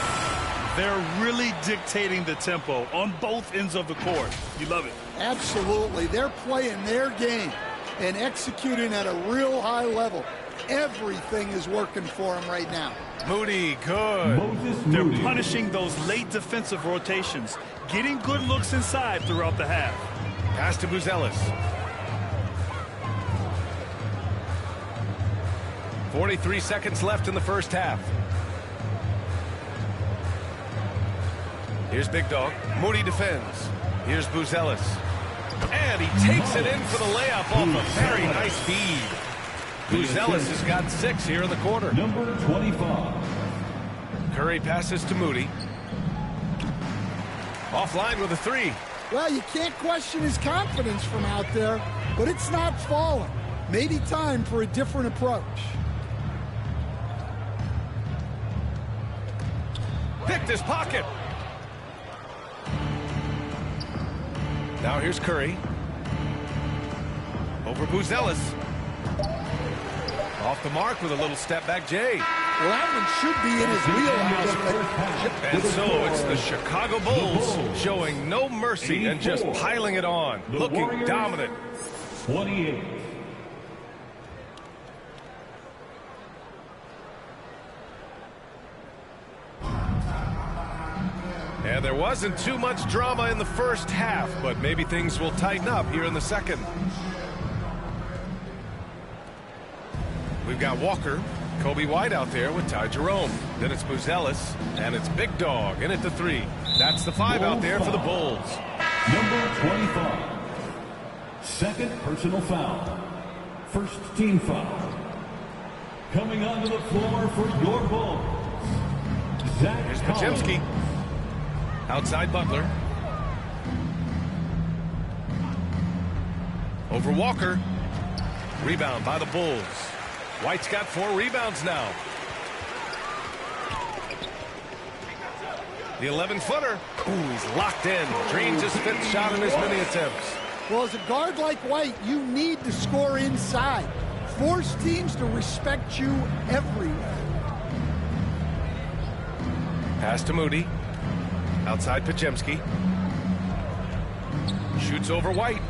They're really dictating the tempo on both ends of the court. You love it. Absolutely. They're playing their game and executing at a real high level. Everything is working for them right now. Moody, good. They're punishing those late defensive rotations, getting good looks inside throughout the half. Pass to Buzelis. 43 seconds left in the first half. Here's Big Dog. Moody defends. Here's Buzelis. And he takes it in for the layup off a very nice feed. Buzelis has got 6 here in the quarter. Number 25. Curry passes to Moody. Offline with a 3. Well, you can't question his confidence from out there, but it's not falling. Maybe time for a different approach. Picked his pocket. Now here's Curry. Over Buzelis. Off the mark with a little step back, Jay. Well, that one should be in his wheelhouse. And so it's the Chicago Bulls showing no mercy and just piling it on, looking dominant. 28. And there wasn't too much drama in the first half, but maybe things will tighten up here in the second. We've got Walker, Kobe White out there with Ty Jerome. Then it's Buzelis, and it's Big Dog in at the 3. That's the 5 out there for the Bulls. Number 25. Second personal foul. First team foul. Coming onto the floor for your Bulls. Here's Podziemski. Outside Butler. Over Walker. Rebound by the Bulls. White's got 4 rebounds now. The 11-footer. Ooh, he's locked in. Dreams his 5th shot in as many attempts. Well, as a guard like White, you need to score inside. Force teams to respect you everywhere. Pass to Moody. Outside Podziemski. Shoots over White.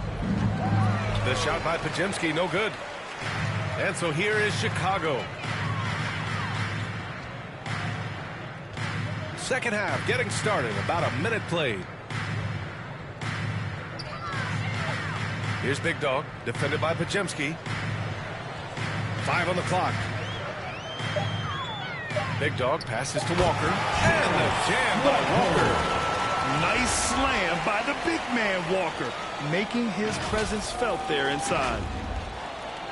The shot by Podziemski, no good. And so here is Chicago. Second half getting started. About a minute played. Here's Big Dog, defended by Podziemski. 5 on the clock. Big Dog passes to Walker. And the jam by Walker. Nice slam by the big man, Walker, making his presence felt there inside.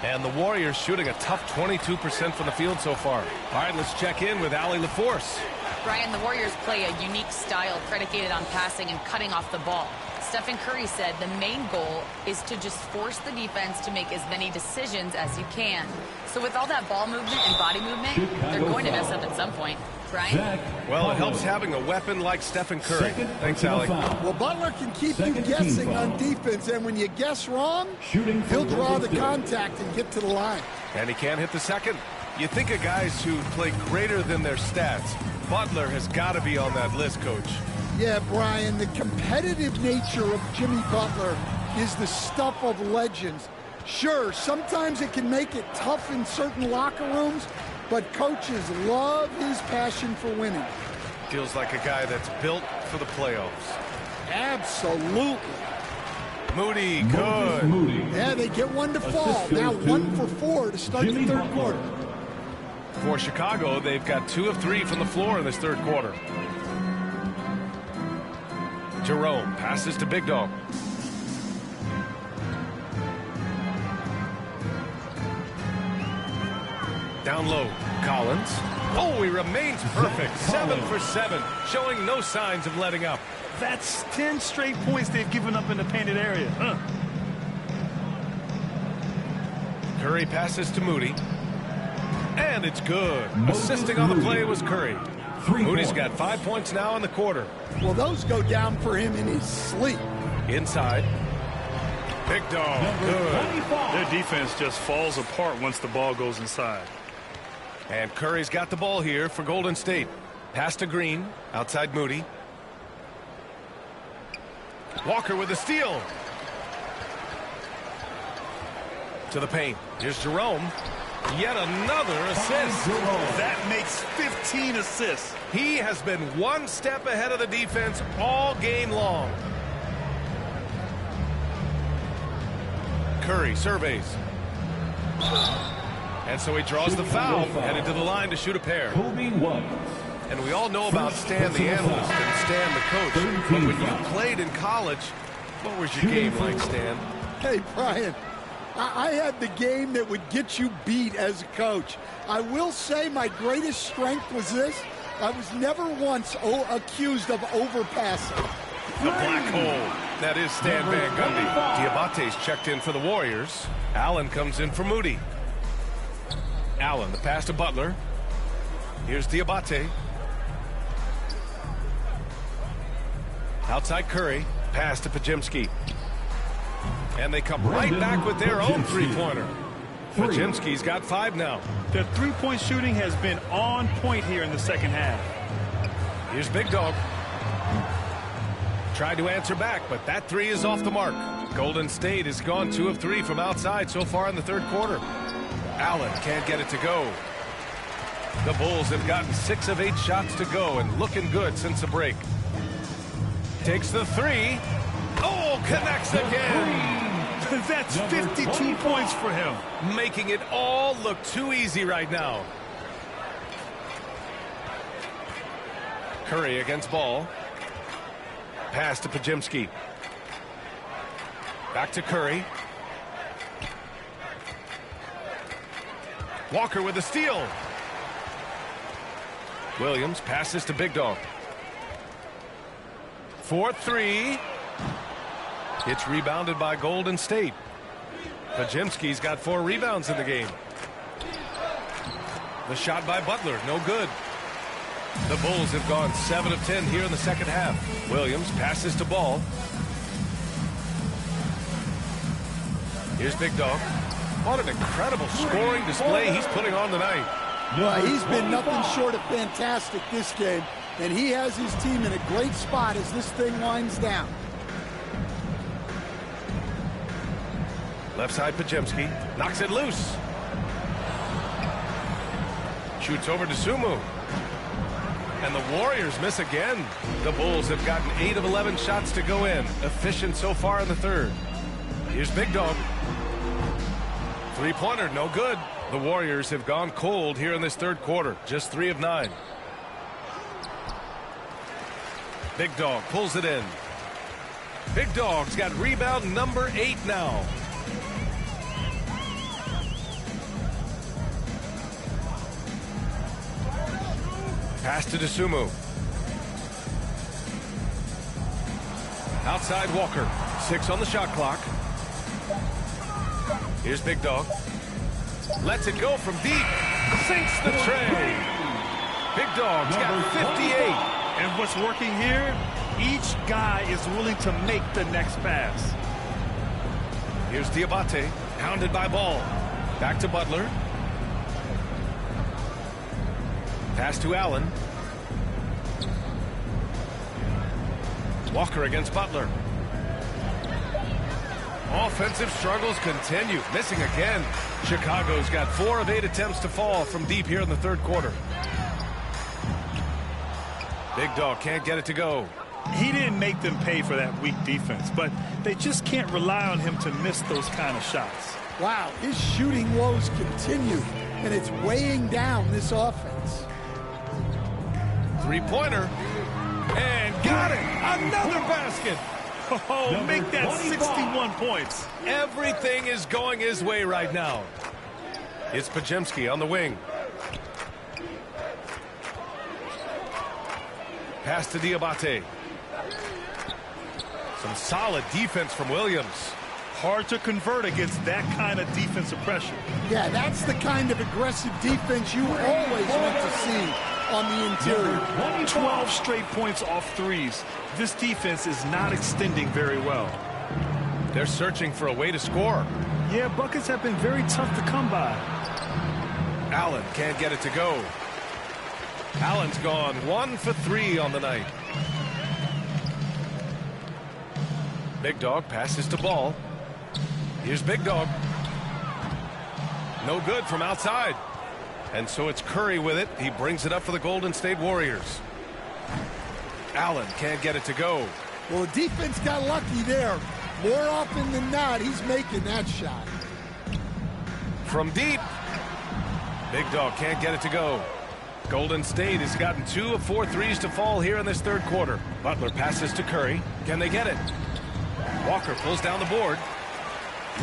And the Warriors shooting a tough 22% from the field so far. All right, let's check in with Allie LaForce. Brian, the Warriors play a unique style predicated on passing and cutting off the ball. Stephen Curry said the main goal is to just force the defense to make as many decisions as you can. So with all that ball movement and body movement, they're going to mess up at some point. Brian? Well, it helps having a weapon like Stephen Curry. Thanks, Allie. Well, Butler can keep you guessing on defense, and when you guess wrong, he'll draw the contact and get to the line. And he can't hit the second. You think of guys who play greater than their stats. Butler has got to be on that list, Coach. Yeah, Brian, the competitive nature of Jimmy Butler is the stuff of legends. Sure, sometimes it can make it tough in certain locker rooms, but coaches love his passion for winning. Feels like a guy that's built for the playoffs. Absolutely. Moody, good. Yeah, they get one to fall. Now 1 for 4 to start the third quarter. For Chicago, they've got 2 of 3 from the floor in this third quarter. Jerome passes to Big Dog. Down low, Collins. Oh, he remains perfect. 7 for 7, showing no signs of letting up. That's 10 straight points they've given up in the painted area. Curry passes to Moody. And it's good. Assisting on the play was Curry. Moody's got 5 points now in the quarter. Well, those go down for him in his sleep. Inside. Big Dog, good. Their defense just falls apart once the ball goes inside. And Curry's got the ball here for Golden State. Pass to Green, outside Moody. Walker with a steal. To the paint. Here's Jerome. Yet another assist. That makes 15 assists. He has been one step ahead of the defense all game long. Curry surveys. And so he draws the foul, headed to the line to shoot a pair. And we all know about Stan the analyst and Stan the coach. But when you played in college, what was your game like, Stan? Hey, Brian, I had the game that would get you beat as a coach. I will say my greatest strength was this. I was never once accused of overpassing. The black hole. That is Stan Van Gundy. Diabate's checked in for the Warriors. Allen comes in for Moody. Allen, the pass to Butler. Here's Diabate. Outside Curry. Pass to Podziemski. And they come right back with their own three-pointer. Podziemski's got 5 now. The three-point shooting has been on point here in the second half. Here's Big Dog. Tried to answer back, but that 3 is off the mark. Golden State has gone 2 of 3 from outside so far in the third quarter. Allen can't get it to go. The Bulls have gotten 6 of 8 shots to go and looking good since the break. Takes the 3. Oh, connects again. That's 52 points for him. Making it all look too easy right now. Curry against Ball. Pass to Podziemski. Back to Curry. Walker with a steal. Williams passes to Big Dog. 4-3. It's rebounded by Golden State. Podziemski's got 4 rebounds in the game. The shot by Butler, no good. The Bulls have gone 7 of 10 here in the second half. Williams passes to Ball. Here's Big Dog. What an incredible scoring display he's putting on tonight. Well, he's been nothing short of fantastic this game, and he has his team in a great spot as this thing winds down. Left side Podziemski knocks it loose. Shoots over to Sumu. And the Warriors miss again. The Bulls have gotten 8 of 11 shots to go in. Efficient so far in the third. Here's Big Dog. Three-pointer, no good. The Warriors have gone cold here in this third quarter. Just 3 of 9. Big Dog pulls it in. Big Dog's got rebound number 8 now. Pass to Dosunmu. Outside Walker. 6 on the shot clock. Here's Big Dog. Lets it go from deep. Sinks the tray. Big Dog's got 58. And what's working here? Each guy is willing to make the next pass. Here's Diabate. Pounded by Ball. Back to Butler. Pass to Allen. Walker against Butler. Offensive struggles continue. Missing again. Chicago's got 4 of 8 attempts to fall from deep here in the third quarter. Big Dog can't get it to go. He didn't make them pay for that weak defense, but they just can't rely on him to miss those kind of shots. Wow, his shooting woes continue, and it's weighing down this offense. Three-pointer. And got it. Another basket. Oh, make that 61 points. Everything is going his way right now. It's Podziemski on the wing. Pass to Diabate. Some solid defense from Williams. Hard to convert against that kind of defensive pressure. Yeah, that's the kind of aggressive defense you always want to see on the interior. 12 straight points off threes. This defense is not extending very well. They're searching for a way to score. Yeah, buckets have been very tough to come by. Allen can't get it to go. Allen's gone 1 for 3 on the night. Big Dog passes to Ball. Here's Big Dog. No good from outside. And so it's Curry with it. He brings it up for the Golden State Warriors. Allen can't get it to go. Well, the defense got lucky there. More often than not, he's making that shot. From deep. Big Dog can't get it to go. Golden State has gotten 2 of 4 threes to fall here in this third quarter. Butler passes to Curry. Can they get it? Walker pulls down the board.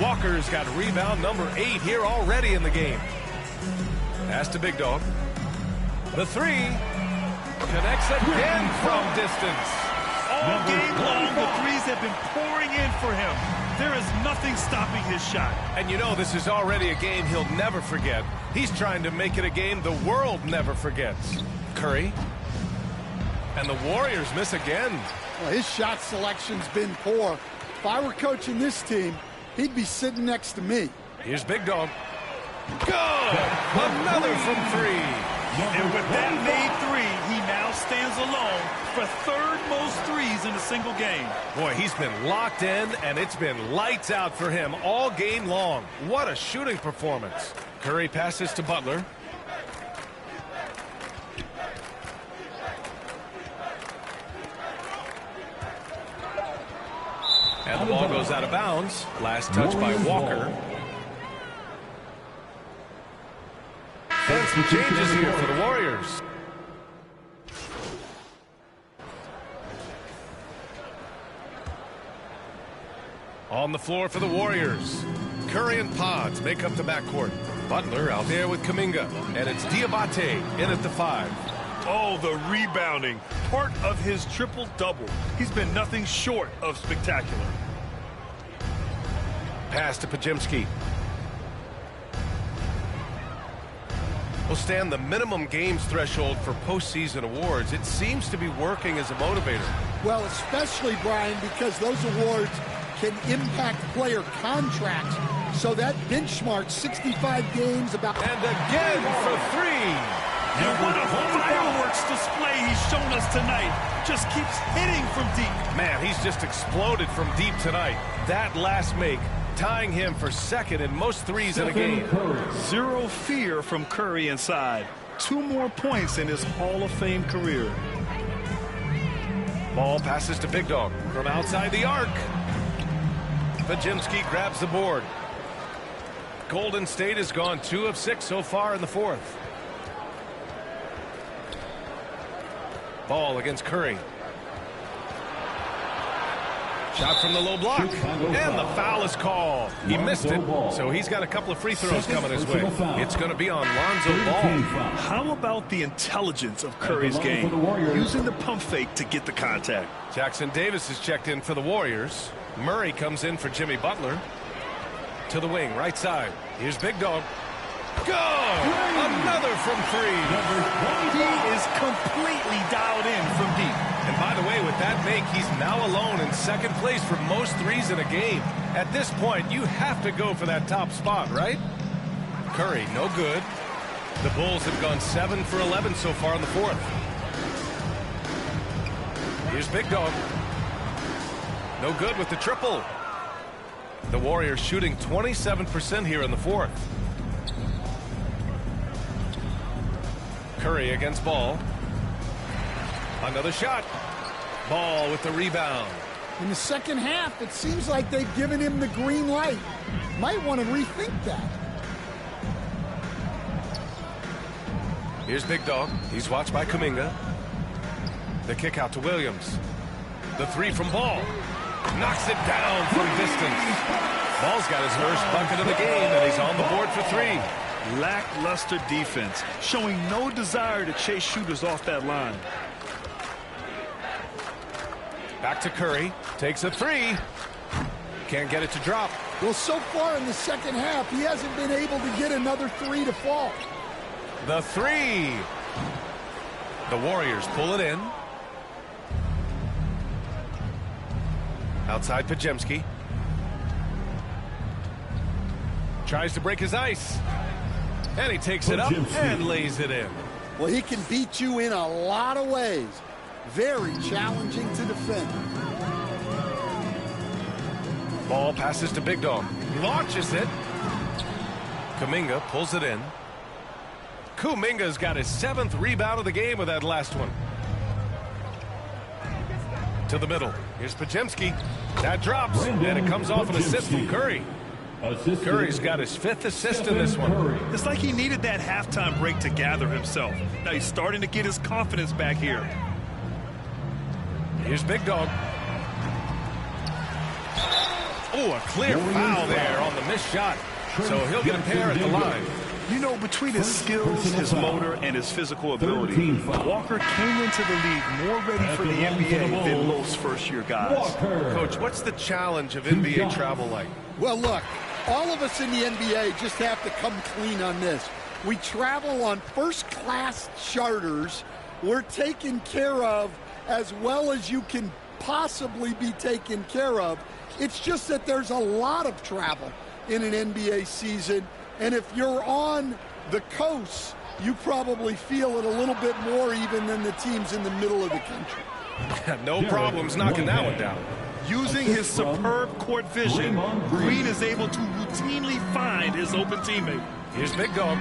Walker's got rebound number 8 here already in the game. Pass to Big Dog. The 3 connects again from distance. All game long, the threes have been pouring in for him. There is nothing stopping his shot. And you know this is already a game he'll never forget. He's trying to make it a game the world never forgets. Curry. And the Warriors miss again. Well, his shot selection's been poor. If I were coaching this team, he'd be sitting next to me. Here's Big Dog. Good! Another from three. And with that made three, he now stands alone for third most threes in a single game. Boy, he's been locked in, and it's been lights out for him all game long. What a shooting performance. Curry passes to Butler. And the ball goes out of bounds. Last touch by Walker. And some changes here for the Warriors. On the floor for the Warriors. Curry and Pods make up the backcourt. Butler out there with Kuminga. And it's Diabate in at the 5. Oh, the rebounding. Part of his triple-double. He's been nothing short of spectacular. Pass to Podziemski. Will stand the minimum games threshold for postseason awards. It seems to be working as a motivator. Well, especially, Brian, because those awards can impact player contracts. So that benchmark, 65 games about... And again for three. And what a fireworks display he's shown us tonight. Just keeps hitting from deep. Man, he's just exploded from deep tonight. That last make, tying him for second in most threes in a game. Zero fear from Curry inside. 2 more points in his Hall of Fame career. Ball passes to Big Dog from outside the arc. Podziemski grabs the board. Golden State has gone 2 of 6 so far in the fourth. Ball against Curry. Shot from the low block. And the foul is called. He missed it, so he's got a couple of free throws coming his way. It's going to be on Lonzo Ball. How about the intelligence of Curry's game? Using the pump fake to get the contact. Jackson Davis is checked in for the Warriors. Murray comes in for Jimmy Butler. To the wing, right side. Here's Big Dog. Go! Another from three. He is completely dialed in from deep. And by the way, with that make, he's now alone in second place for most threes in a game. At this point, you have to go for that top spot, right? Curry, no good. The Bulls have gone 7 for 11 so far in the fourth. Here's Big Dog. No good with the triple. The Warriors shooting 27% here in the fourth. Curry against Ball. Another shot. Ball with the rebound. In the second half, it seems like they've given him the green light. Might want to rethink that. Here's Big Dog. He's watched by Kuminga. The kick out to Williams. The three from Ball. Knocks it down from distance. Ball's got his first bucket of the game, and he's on the board for three. Lackluster defense, showing no desire to chase shooters off that line. Back to Curry. Takes a three. Can't get it to drop. Well, so far in the second half, he hasn't been able to get another three to fall. The three. The Warriors pull it in. Outside Podziemski. Tries to break his ice. And he takes it up and lays it in. Well, he can beat you in a lot of ways. Very challenging to defend. Ball passes to Big Dog. Launches it. Kuminga pulls it in. Kuminga's got his 7th rebound of the game with that last one. To the middle. Here's Podziemski. That drops, and it comes off an assist from Curry. Curry's got his 5th assist in this one. It's like he needed that halftime break to gather himself. Now he's starting to get his confidence back here. Here's Big Dog. Oh, a clear foul there on the missed shot. So he'll get a pair at the line. You know, between his skills, his motor, and his physical ability, Walker came into the league more ready for the NBA than most first-year guys. Coach, what's the challenge of NBA travel like? Well, look, all of us in the NBA just have to come clean on this. We travel on first-class charters. We're taken care of as well as you can possibly be taken care of. It's just that there's a lot of travel in an NBA season. And if you're on the coast, you probably feel it a little bit more even than the teams in the middle of the country. No problems knocking that one down. Using his superb court vision, Green is able to routinely find his open teammate. Here's Big Dog.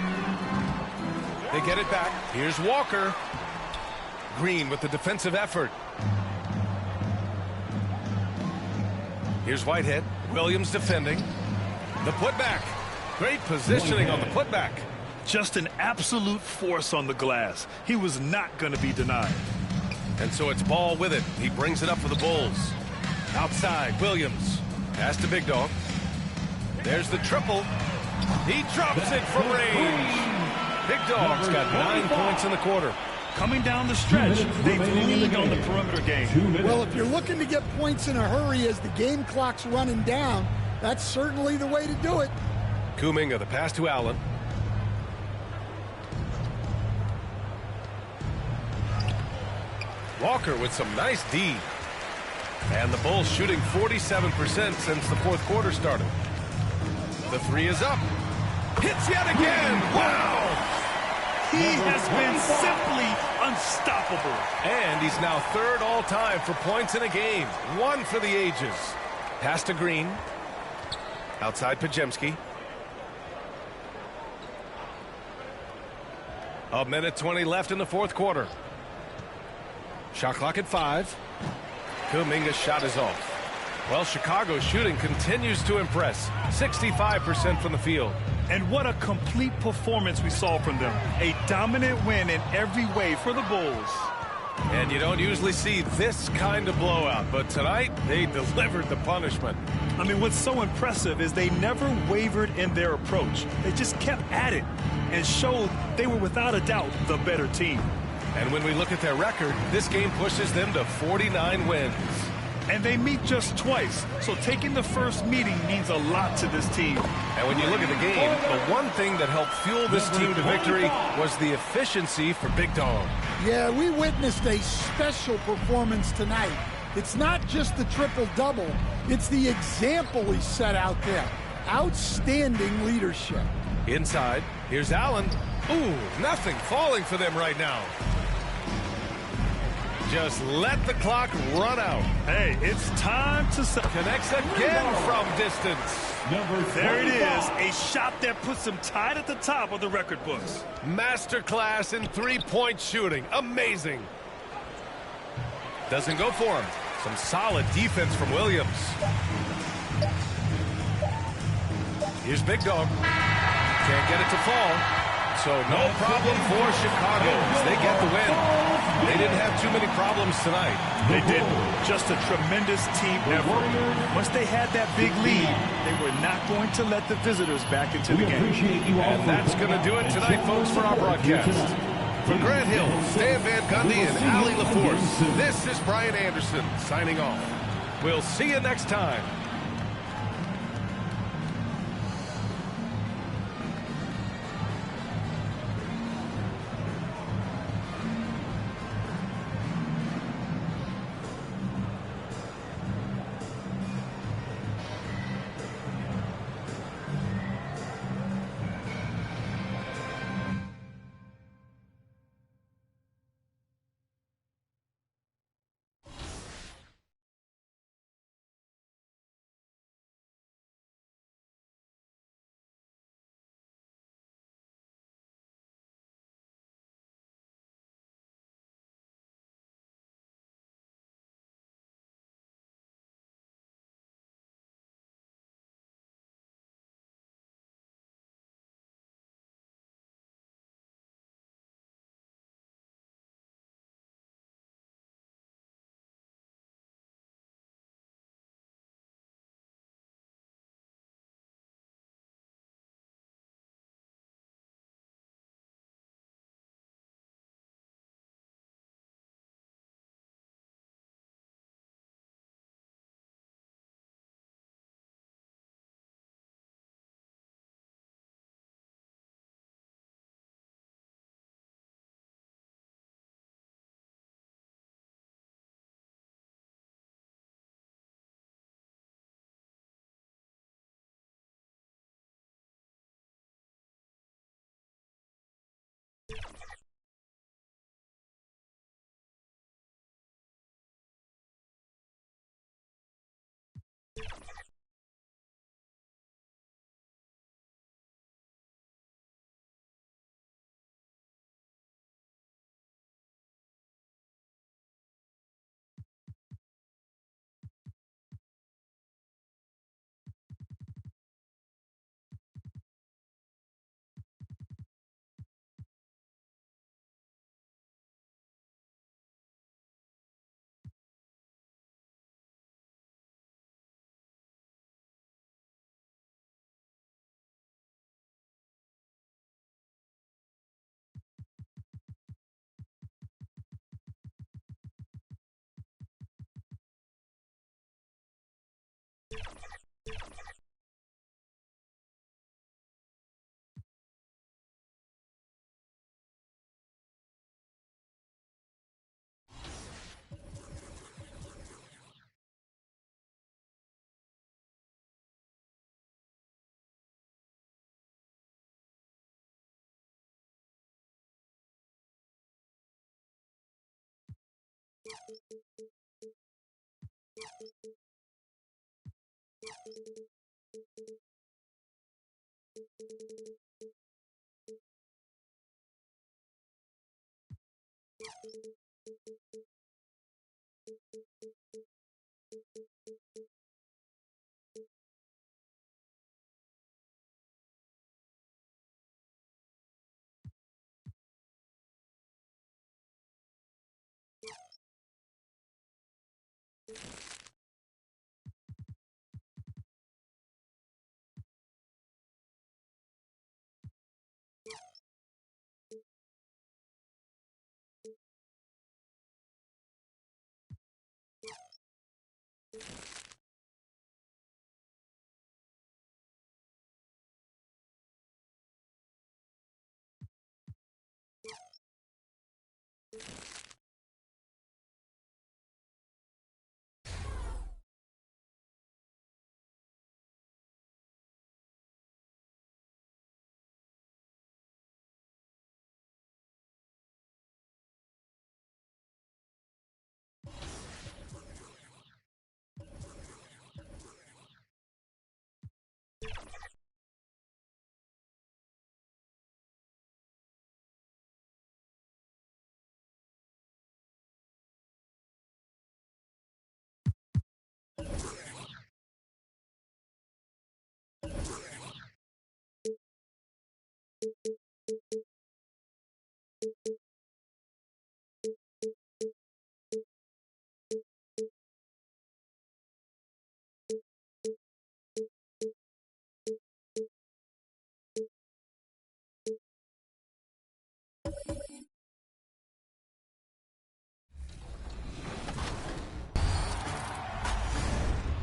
They get it back. Here's Walker. Green with the defensive effort. Here's Whitehead. Williams defending. The putback. Great positioning on the putback. Just an absolute force on the glass. He was not going to be denied. And so it's Ball with it. He brings it up for the Bulls. Outside, Williams. Pass to Big Dog. There's the triple. He drops it from range. Big Dog's got 9 points in the quarter. Coming down the stretch, they've leaned on the perimeter game. Well, if you're looking to get points in a hurry as the game clock's running down, that's certainly the way to do it. Kuminga, the pass to Allen. Walker with some nice D. And the Bulls shooting 47% since the fourth quarter started. The three is up. Hits yet again. Wow! He has been simply unstoppable. And he's now third all-time for points in a game. One for the ages. Pass to Green. Outside Podziemski. A minute 20 left in the fourth quarter. Shot clock at 5. Kuminga's shot is off. Well, Chicago's shooting continues to impress. 65% from the field. And what a complete performance we saw from them. A dominant win in every way for the Bulls. And you don't usually see this kind of blowout, but tonight they delivered the punishment. I mean, what's so impressive is they never wavered in their approach. They just kept at it and showed they were without a doubt the better team. And when we look at their record, this game pushes them to 49 wins. And they meet just twice, so taking the first meeting means a lot to this team. And when you look at the game, the one thing that helped fuel this team to victory was the efficiency for Big Dog. Yeah, we witnessed a special performance tonight. It's not just the triple-double, it's the example he set out there. Outstanding leadership. Inside, here's Allen. Ooh, nothing falling for them right now. Just let the clock run out. Hey, it's time to... Connects again from distance. There it is, a shot that puts him tied at the top of the record books. Masterclass in three-point shooting. Amazing. Doesn't go for him. Some solid defense from Williams. Here's Big Dog. Can't get it to fall. So no problem for Chicago as they get the win. They didn't have too many problems tonight. They didn't. Just a tremendous team effort. Once they had that big lead, they were not going to let the visitors back into the game. And that's going to do it tonight, folks, for our broadcast. For Grant Hill, Stan Van Gundy, and Allie LaForce, this is Brian Anderson signing off. We'll see you next time.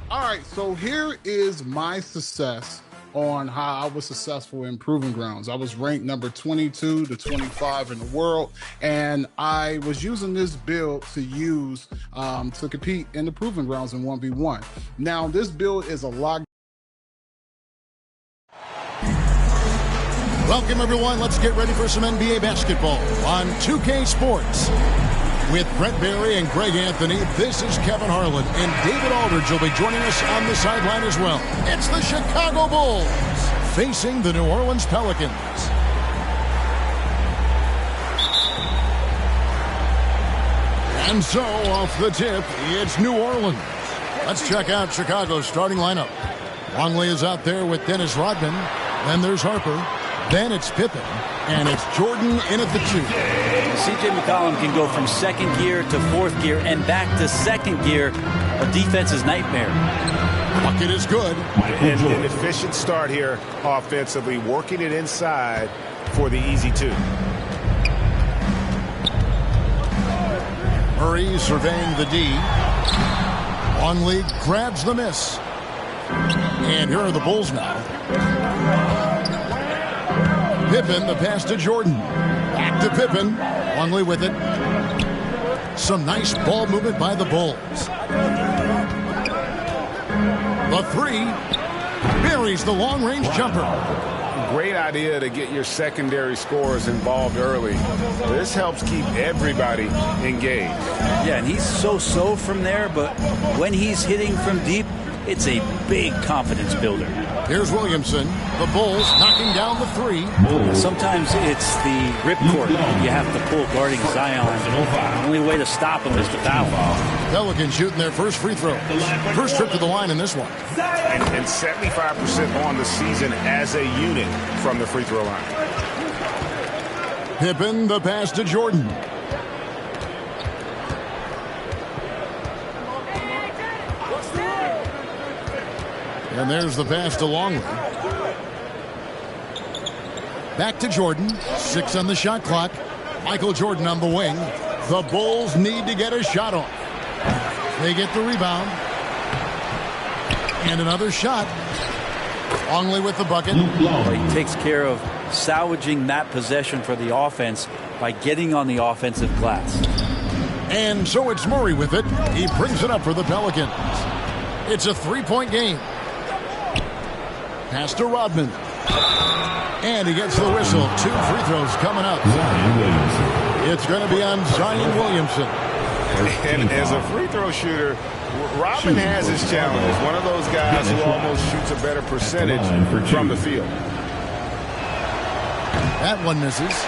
All right, so here is my success on how I was successful in Proving Grounds. I was ranked number 22 to 25 in the world, and I was using this build to use to compete in the Proving Grounds in 1v1. Now, this build is a lot. Welcome, everyone. Let's get ready for some NBA basketball on 2K Sports. With Brett Barry and Greg Anthony, this is Kevin Harlan, and David Aldridge will be joining us on the sideline as well. It's the Chicago Bulls facing the New Orleans Pelicans. And so, off the tip, it's New Orleans. Let's check out Chicago's starting lineup. Longley is out there with Dennis Rodman. Then there's Harper. Then it's Pippen. And it's Jordan in at the 2. C.J. McCollum can go from second gear to fourth gear and back to second gear. A defense's nightmare. Bucket is good. And an efficient start here offensively, working it inside for the easy 2. Murray surveying the D. Longley grabs the miss. And here are the Bulls now. Pippen, the pass to Jordan. Back to Pippen. Longley with it. Some nice ball movement by the Bulls. The 3 buries the long-range jumper. great idea to get your secondary scorers involved early. This helps keep everybody engaged. Yeah, and he's so-so from there, but when he's hitting from deep, it's a big confidence builder. Here's Williamson. The Bulls knocking down the three. Sometimes it's the ripcord you have to pull guarding Zion. The only way to stop him is to foul. Pelicans shooting their first free throw. First trip to the line in this one. And 75% on the season as a unit from the free throw line. Pippen, the pass to Jordan. And there's the pass to Longley. Back to Jordan. 6 on the shot clock. Michael Jordan on the wing. The Bulls need to get a shot off. They get the rebound. And another shot. Longley with the bucket. He takes care of salvaging that possession for the offense by getting on the offensive glass. And so it's Murray with it. He brings it up for the Pelicans. It's a 3-point game. Pass to Rodman. And he gets the whistle. 2 free throws coming up. It's going to be on Zion Williamson. And as a free throw shooter, Rodman has his challenges. One of those guys who almost shoots a better percentage from the field. That one misses.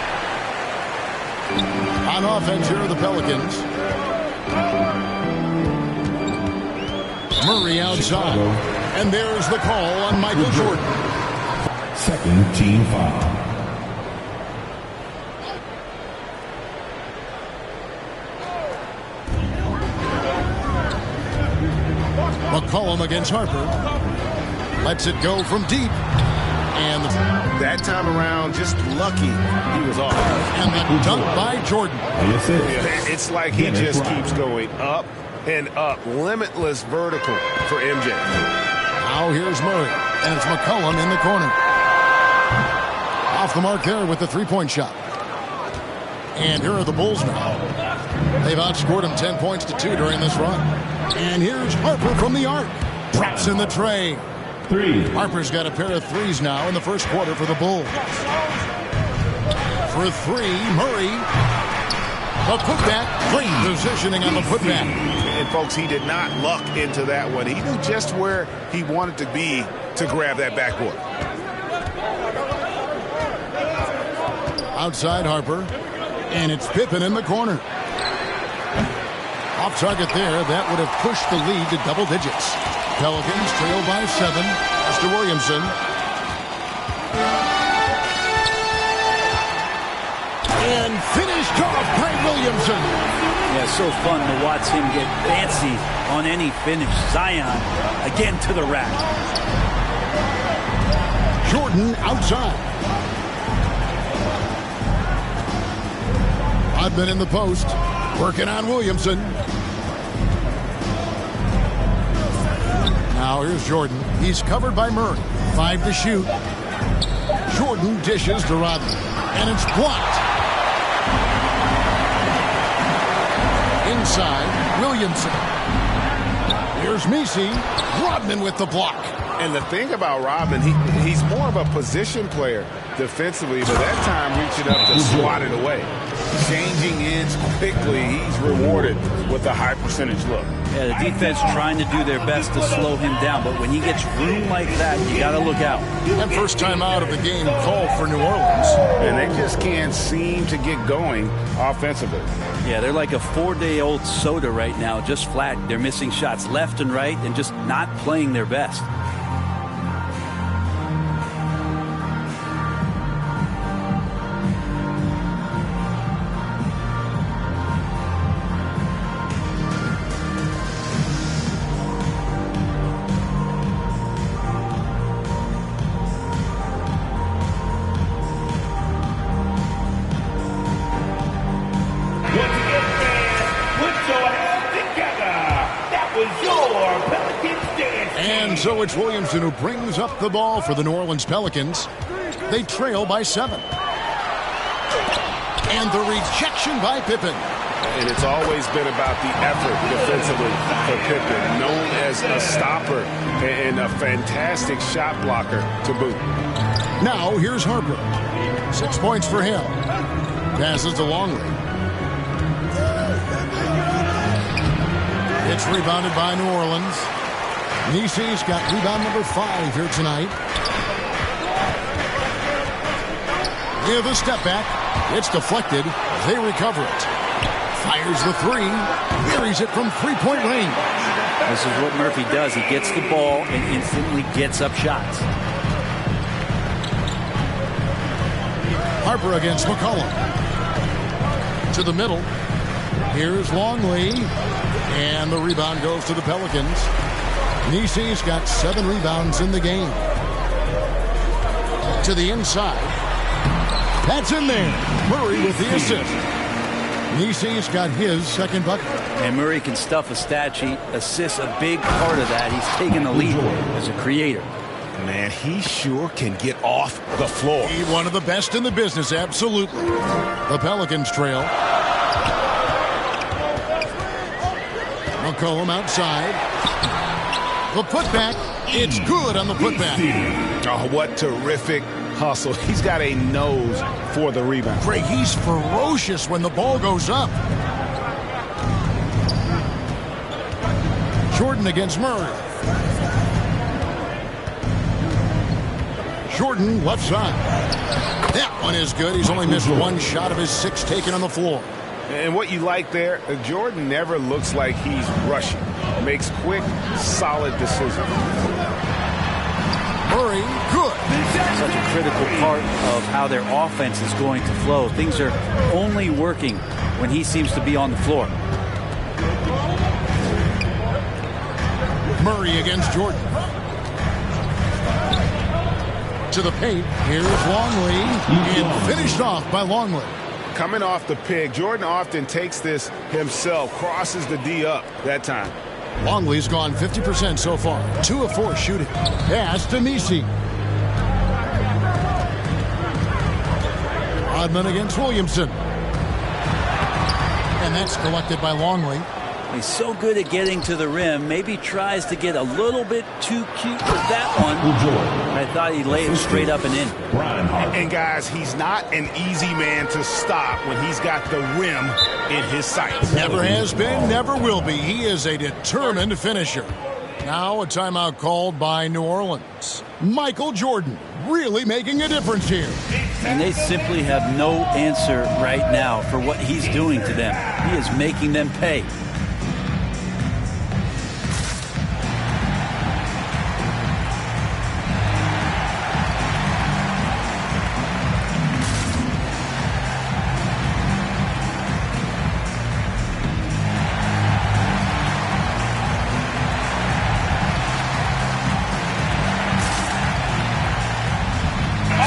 On offense here are the Pelicans. Murray outside. And there's the call on Michael Jordan. Second team foul. McCollum against Harper. Lets it go from deep. And that time around, just lucky he was off. And the dunk by Jordan. It's like he just keeps going up and up. Limitless vertical for MJ. Now here's Murray. And it's McCollum in the corner. Off the mark there with the 3-point shot. And here are the Bulls now. They've outscored them 10 points to 2 during this run. And here's Harper from the arc. Drops in the tray. 3. Harper's got a pair of threes now in the first quarter for the Bulls. For 3, Murray. The putback. Great positioning on the putback. And folks, he did not luck into that one. He knew just where he wanted to be to grab that backboard. Outside Harper. And it's Pippen in the corner. Off target there. That would have pushed the lead to double digits. Pelicans trail by 7. Mr. Williamson. And finished off by Williamson. Yeah, so fun to watch him get fancy on any finish. Zion again to the rack. Jordan outside. Rodman in the post. Working on Williamson. Now here's Jordan. He's covered by Murray. 5 to shoot. Jordan dishes to Rodman. And it's blocked. Inside, Williamson. Here's Messi. Rodman with the block. And the thing about Rodman, he's more of a position player defensively, but that time reaching up to swat it away. Changing ends quickly, he's rewarded with a high percentage look. Yeah, the defense trying to do their best to slow him down, but when he gets room like that, you got to look out. That first time out of the game called for New Orleans. And they just can't seem to get going offensively. Yeah, they're like a 4-day-old soda right now, just flat. They're missing shots left and right and just not playing their best. So it's Williamson who brings up the ball for the New Orleans Pelicans. They trail by 7. And the rejection by Pippen. And it's always been about the effort defensively for Pippen, known as a stopper and a fantastic shot blocker to boot. Now here's Harper. 6 points for him. Passes to Longley. It's rebounded by New Orleans. Nisi's got rebound number 5 here tonight. With a step back. It's deflected. They recover it. Fires the 3. Buries it from three-point range. This is what Murphy does. He gets the ball and instantly gets up shots. Harper against McCollum. To the middle. Here's Longley. And the rebound goes to the Pelicans. Nisi's got 7 rebounds in the game. To the inside. That's in there. Murray with the assist. Nisi's got his second bucket. And Murray can stuff a stat sheet. Assists a big part of that. He's taken the lead as a creator. Man, he sure can get off the floor. He's one of the best in the business, absolutely. The Pelicans trail. McCollum outside. The putback. It's good on the putback. Oh, what terrific hustle. He's got a nose for the rebound. Greg, he's ferocious when the ball goes up. Jordan against Murray. Jordan left side. That one is good. He's only missed 1 shot of his 6 taken on the floor. And what you like there, Jordan never looks like he's rushing. Makes quick, solid decisions. Murray, good. Such a critical part of how their offense is going to flow. Things are only working when he seems to be on the floor. Murray against Jordan. To the paint. Here's Longley. And finished off by Longley. Coming off the pick, Jordan often takes this himself, crosses the D up that time. Longley's gone 50% so far. 2 of 4 shooting. Pass to Nisi. Rodman against Williamson. And that's collected by Longley. He's so good at getting to the rim. Maybe tries to get a little bit too cute with that one. I thought he laid it straight up and in. And guys, he's not an easy man to stop when he's got the rim in his sights. Never has been, never will be. He is a determined finisher. Now a timeout called by New Orleans. Michael Jordan really making a difference here. And they simply have no answer right now for what he's doing to them. He is making them pay.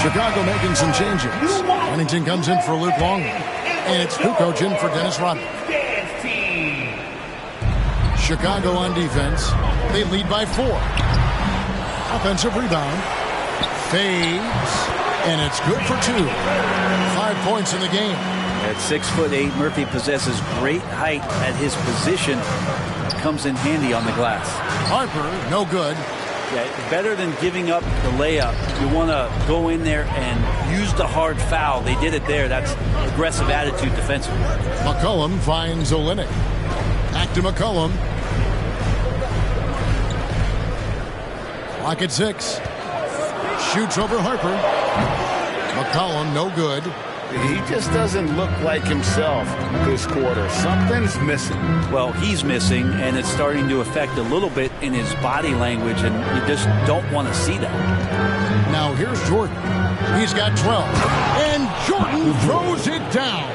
Chicago making some changes. Huntington comes in for Luke Longley. And it's Kukoc in for Dennis Rodman. Chicago on defense. They lead by 4. Offensive rebound. Fades. And it's good for 2. 5 points in the game. At 6'8", Murphy possesses great height at his position. Comes in handy on the glass. Harper, no good. Yeah, better than giving up the layup. You want to go in there and use the hard foul. They did it there. That's aggressive attitude defensively. McCollum finds Olynyk. Back to McCollum. Clock at 6. Shoots over Harper. McCollum, no good. He just doesn't look like himself this quarter. Something's missing. Well, he's missing, and it's starting to affect a little bit in his body language, and you just don't want to see that. Now here's Jordan. He's got 12. And Jordan throws it down.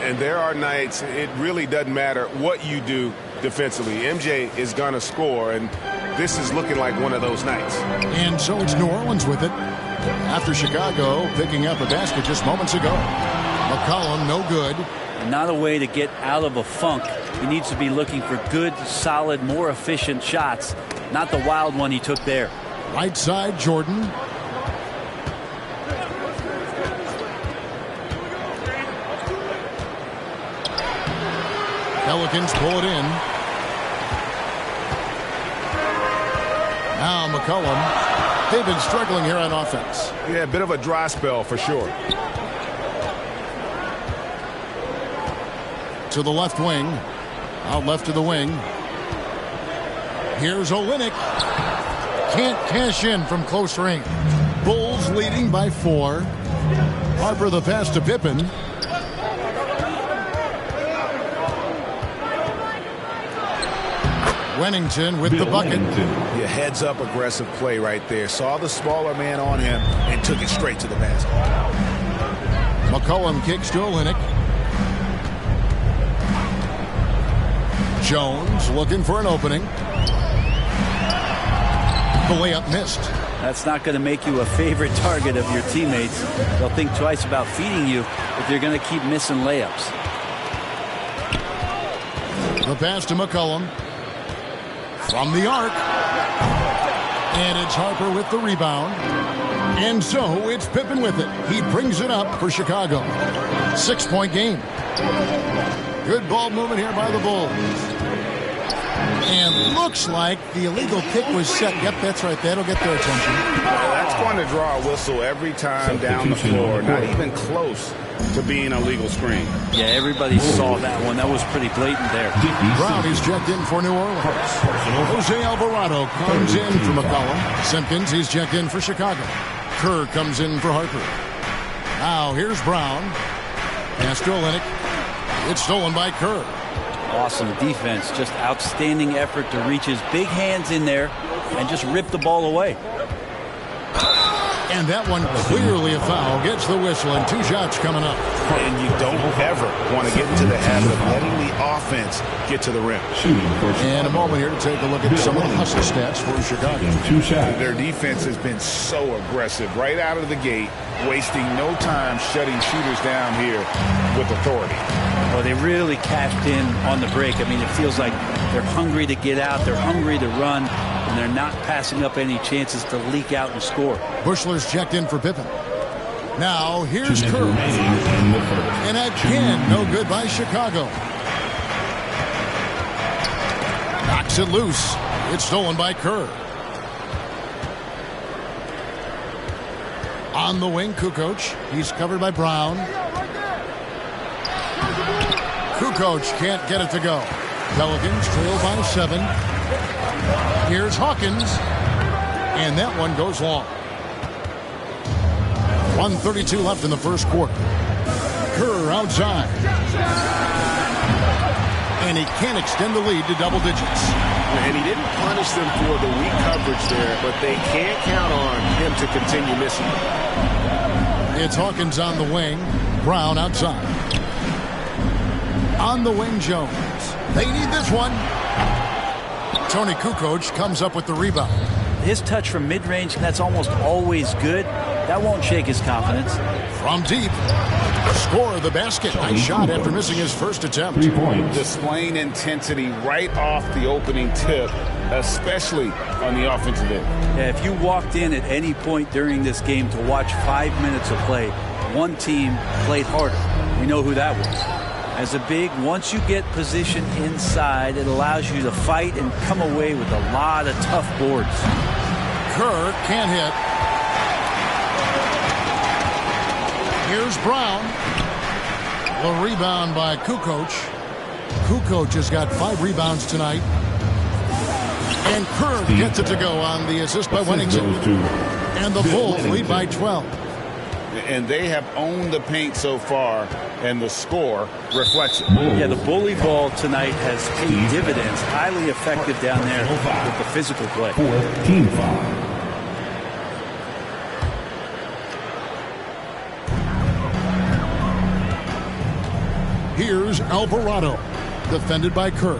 And there are nights, it really doesn't matter what you do defensively. MJ is going to score, and this is looking like one of those nights. And so it's New Orleans with it. After Chicago picking up a basket just moments ago. McCollum, no good. And not a way to get out of a funk. He needs to be looking for good, solid, more efficient shots. Not the wild one he took there. Right side, Jordan. Pelicans pull it in. Now McCollum. They've been struggling here on offense. Yeah, a bit of a dry spell for sure. To the left wing. Out left to the wing. Here's Olynyk. Can't cash in from close range. Bulls leading by 4. Harper the pass to Pippen. Wennington with the bucket. Yeah, heads up aggressive play right there. Saw the smaller man on him and took it straight to the basket. McCollum kicks to Olynyk. Jones looking for an opening. The layup missed. That's not going to make you a favorite target of your teammates. They'll think twice about feeding you if you're going to keep missing layups. The pass to McCollum. From the arc. And it's Harper with the rebound. And so it's Pippen with it. He brings it up for Chicago. 6-point game. Good ball movement here by the Bulls. And looks like the illegal kick was set. Yep, that's right. That'll get their attention. That's going to draw a whistle every time down the floor. Not even close to being a legal screen. Yeah, everybody saw that one. That was pretty blatant there. Brown is checked in for New Orleans. Jose Alvarado comes in for McCollum. Simpkins, he's checked in for Chicago. Kerr comes in for Harper. Now here's Brown. Pass to Olynyk. It's stolen by Kerr. Awesome defense. Just outstanding effort to reach his big hands in there and just rip the ball away. And that one clearly a foul. Gets the whistle and 2 shots coming up. And you don't ever want to get into the habit of letting the offense get to the rim. And a moment here to take a look at some of the hustle stats for Chicago. 2 shots. Their defense has been so aggressive right out of the gate, wasting no time shutting shooters down here with authority. Well, they really cashed in on the break. I mean, it feels like they're hungry to get out. They're hungry to run. And they're not passing up any chances to leak out and score. Bushler's checked in for Pippen. Now, here's Kerr. And again, no good by Chicago. Knocks it loose. It's stolen by Kerr. On the wing, Kukoc. He's covered by Brown. Kukoc can't get it to go. Pelicans trail by 7. Here's Hawkins. And that one goes long. 1:32 left in the first quarter. Kerr outside. And he can't extend the lead to double digits. And he didn't punish them for the weak coverage there, but they can't count on him to continue missing. It's Hawkins on the wing. Brown outside. On the wing, Jones. They need this one. Tony Kukoc comes up with the rebound. His touch from mid-range, that's almost always good. That won't shake his confidence. From deep. Score the basket. Nice shot after missing his first attempt. 3 points. Displaying intensity right off the opening tip, especially on the offensive end. Yeah, if you walked in at any point during this game to watch 5 minutes of play, one team played harder. We know who that was. As a big, once you get position inside, it allows you to fight and come away with a lot of tough boards. Kerr can't hit. Here's Brown. The rebound by Kukoc. Kukoc has got 5 rebounds tonight. And Kerr gets it to go on the assist by Wennington. And the Bulls lead by 12. And they have owned the paint so far, and the score reflects it. Yeah, the bully ball tonight has paid dividends. Highly effective down there with the physical play. Team foul. Here's Alvarado, defended by Kerr.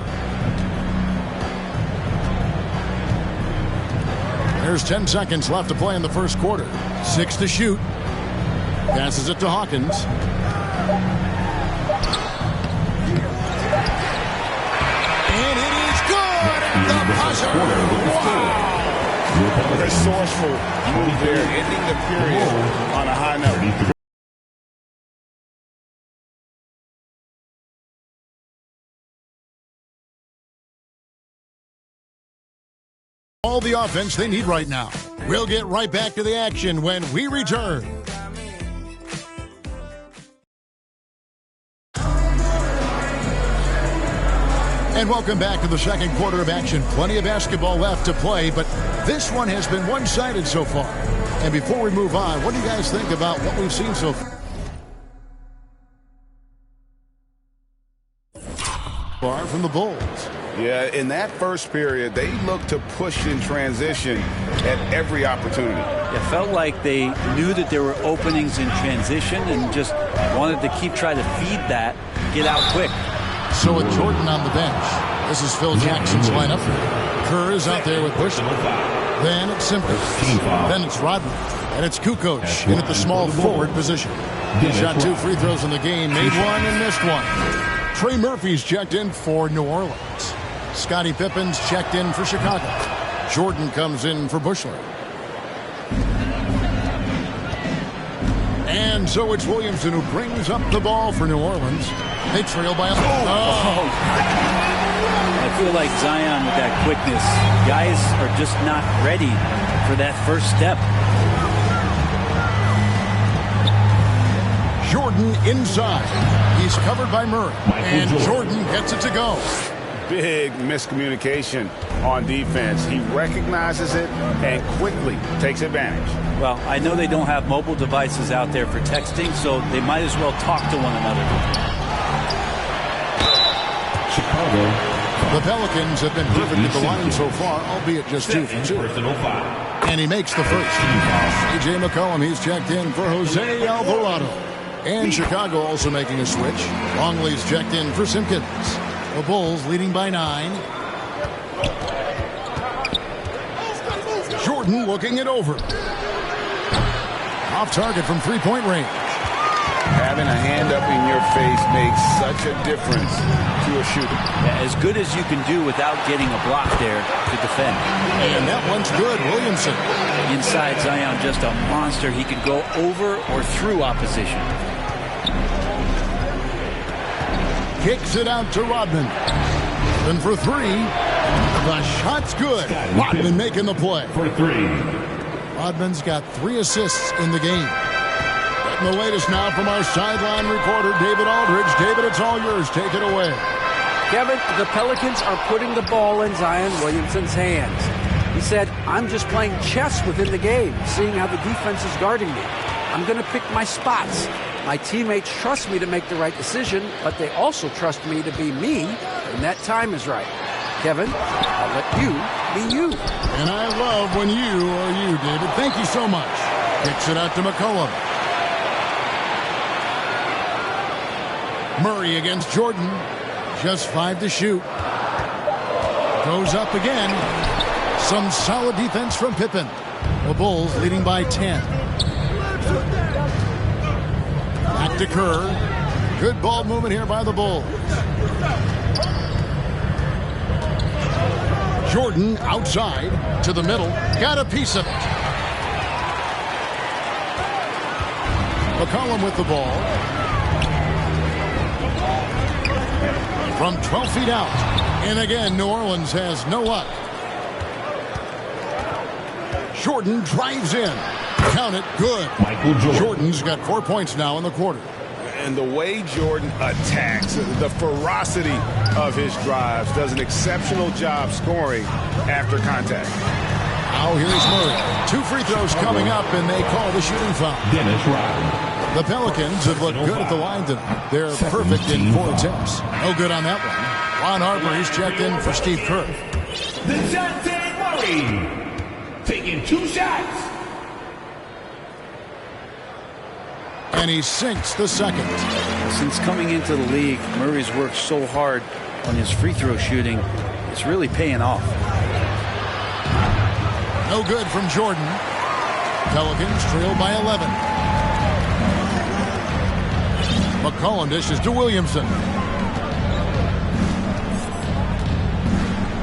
There's 10 seconds left to play in the first quarter. 6 to shoot. Passes it to Hawkins. And it is good at the buzzer. Wow. Resourceful move there, ending the period on a high note. All the offense they need right now. We'll get right back to the action when we return. And welcome back to the second quarter of action. Plenty of basketball left to play, but this one has been one-sided so far. And before we move on, what do you guys think about what we've seen so far from the Bulls? Yeah, in that first period, they looked to push in transition at every opportunity. It felt like they knew that there were openings in transition and just wanted to keep trying to feed that, get out quick. So with Jordan on the bench, this is Phil Jackson's lineup. Kerr is out there with Bush. Then it's Simpkins. Then it's Rodman. And it's Kukoc in at the small forward position. He shot 2 free throws in the game, made one and missed one. Trey Murphy's checked in for New Orleans. Scottie Pippen's checked in for Chicago. Jordan comes in for Bushler. And so it's Williamson who brings up the ball for New Orleans. They trail by a... I feel like Zion with that quickness. Guys are just not ready for that first step. Jordan inside. He's covered by Murray. And Jordan gets it to go. Big miscommunication on defense. He recognizes it and quickly takes advantage. Well, I know they don't have mobile devices out there for texting, so they might as well talk to one another. Chicago. The Pelicans have been perfect at the line so far, albeit just 2 for 2. And he makes the first. C.J. McCollum, he's checked in for Jose Alvarado. And Chicago also making a switch. Longley's checked in for Simpkins. The Bulls leading by 9. Jordan looking it over. Off target from three-point range. Having a hand up in your face makes such a difference to a shooter. Yeah, as good as you can do without getting a block there to defend. And that one's good, Williamson. Inside Zion, just a monster. He can go over or through opposition. Kicks it out to Rodman. Then for 3. The shot's good. Rodman making the play. For 3. Rodman's got 3 assists in the game. Getting the latest now from our sideline reporter, David Aldridge. David, it's all yours. Take it away. Kevin, the Pelicans are putting the ball in Zion Williamson's hands. He said, I'm just playing chess within the game, seeing how the defense is guarding me. I'm going to pick my spots. My teammates trust me to make the right decision, but they also trust me to be me when that time is right. Kevin, I'll let you be you. And I love when you are you, David. Thank you so much. Kicks it out to McCollum. Murray against Jordan. Just 5 to shoot. Goes up again. Some solid defense from Pippen. The Bulls leading by 10. Back to Kerr. Good ball movement here by the Bulls. Jordan outside to the middle. Got a piece of it. McCollum with the ball. From 12 feet out. And again, New Orleans has no luck. Jordan drives in. Count it. Good. Michael Jordan. Jordan's got 4 points now in the quarter. And the way Jordan attacks, the ferocity of his drives, does an exceptional job scoring after contact. Now here's Murray. 2 free throws coming up, and they call the shooting foul. Dennis Rodman. The Pelicans have looked good at the line tonight. They're perfect in 4 attempts. No good on that one. Ron Harper, he's checked in for Steve Kerr. DeJounte Murray taking 2 shots. And he sinks the second. Since coming into the league, Murray's worked so hard on his free throw shooting. It's really paying off. No good from Jordan. Pelicans trail by 11. McCollum dishes to Williamson.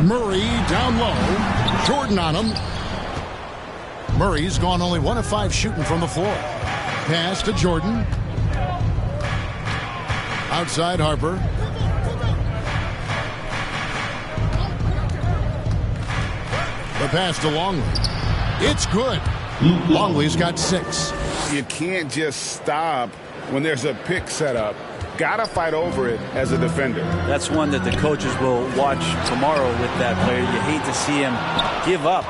Murray down low. Jordan on him. Murray's gone only 1 of 5 shooting from the floor. Pass to Jordan. Outside Harper. The pass to Longley. It's good. Longley's got 6. You can't just stop when there's a pick set up. Gotta fight over it as a defender. That's one that the coaches will watch tomorrow with that player. You hate to see him give up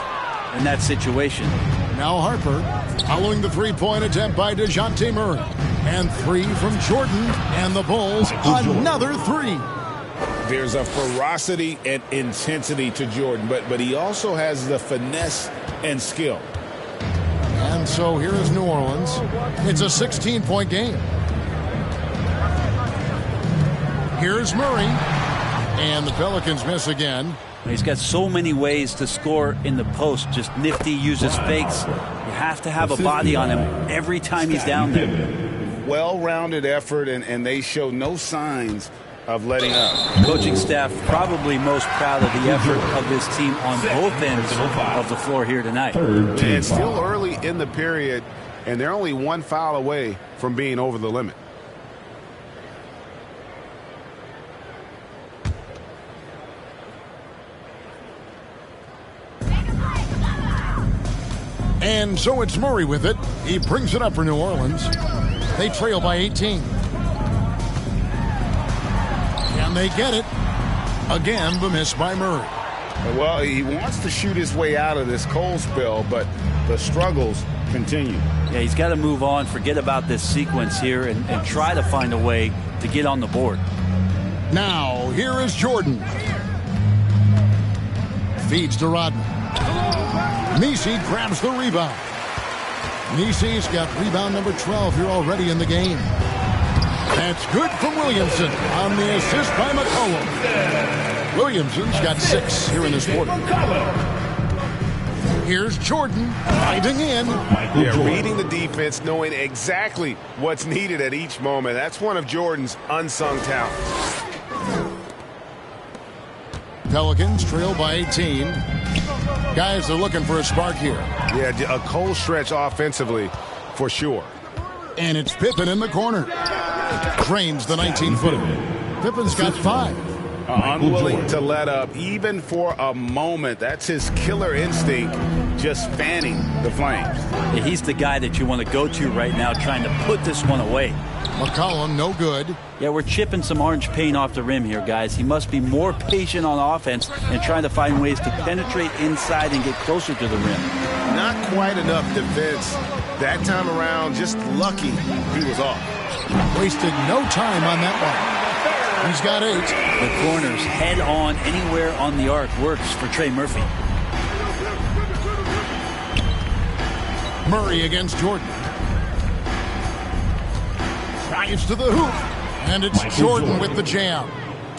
in that situation. Now Harper following the three-point attempt by DeJounte Murray. And 3 from Jordan. And the Bulls, another 3. There's a ferocity and intensity to Jordan, but he also has the finesse and skill. And so here is New Orleans. It's a 16-point game. Here's Murray. And the Pelicans miss again. He's got so many ways to score in the post. Just nifty, uses fakes. You have to have a body on him every time he's down there. Well-rounded effort, and they show no signs of letting up. Coaching staff probably most proud of the effort of this team on both ends of the floor here tonight. It's still early in the period, and they're only 1 foul away from being over the limit. And so it's Murray with it. He brings it up for New Orleans. They trail by 18. And they get it. Again, the miss by Murray. Well, he wants to shoot his way out of this cold spell, but the struggles continue. Yeah, he's got to move on, forget about this sequence here, and try to find a way to get on the board. Now, here is Jordan. Feeds to Rodman. Nisi grabs the rebound. Nisi's got rebound number 12 here already in the game. That's good from Williamson on the assist by McCollum. Williamson's got 6 here in this quarter. Here's Jordan fighting in. Yeah, reading the defense, knowing exactly what's needed at each moment. That's one of Jordan's unsung talents. Pelicans trail by 18. Guys, they're looking for a spark here. Yeah, a cold stretch offensively for sure. And it's Pippen in the corner. Drains the 19-footer. Pippen's got 5. Unwilling to let up even for a moment. That's his killer instinct, just fanning the flames. Yeah, he's the guy that you want to go to right now, trying to put this one away. McCollum, no good. Yeah, we're chipping some orange paint off the rim here, guys. He must be more patient on offense and trying to find ways to penetrate inside and get closer to the rim. Not quite enough defense that time around. Just lucky he was off. Wasted no time on that one. He's got 8. The corners head on anywhere on the arc works for Trey Murphy. Murray against Jordan. Drives to the hoop. And it's Jordan with the jam.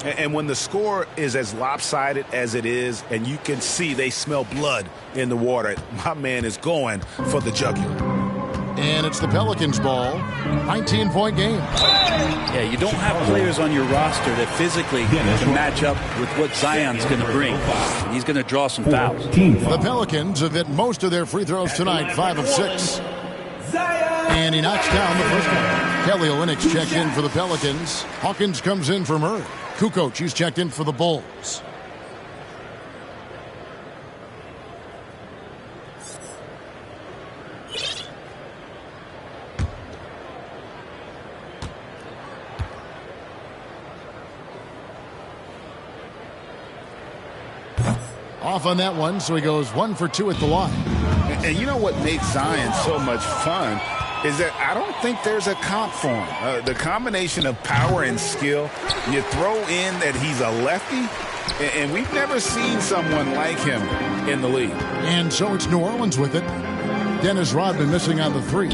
And when the score is as lopsided as it is, and you can see they smell blood in the water, my man is going for the jugular. And it's the Pelicans' ball. 19-point game. Yeah, you don't have players on your roster that physically can match up with what Zion's going to bring. He's going to draw some fouls. The Pelicans have hit most of their free throws tonight, 5 of 6. And he knocks down the first one. Kelly Olynyk checked in for the Pelicans. Hawkins comes in for Murray. Kukoc, he's checked in for the Bulls. Off on that one, so he goes 1 for 2 at the line. And you know what makes Zion so much fun is that I don't think there's a comp for him. The combination of power and skill, you throw in that he's a lefty, and we've never seen someone like him in the league. And so it's New Orleans with it. Dennis Rodman missing on the 3.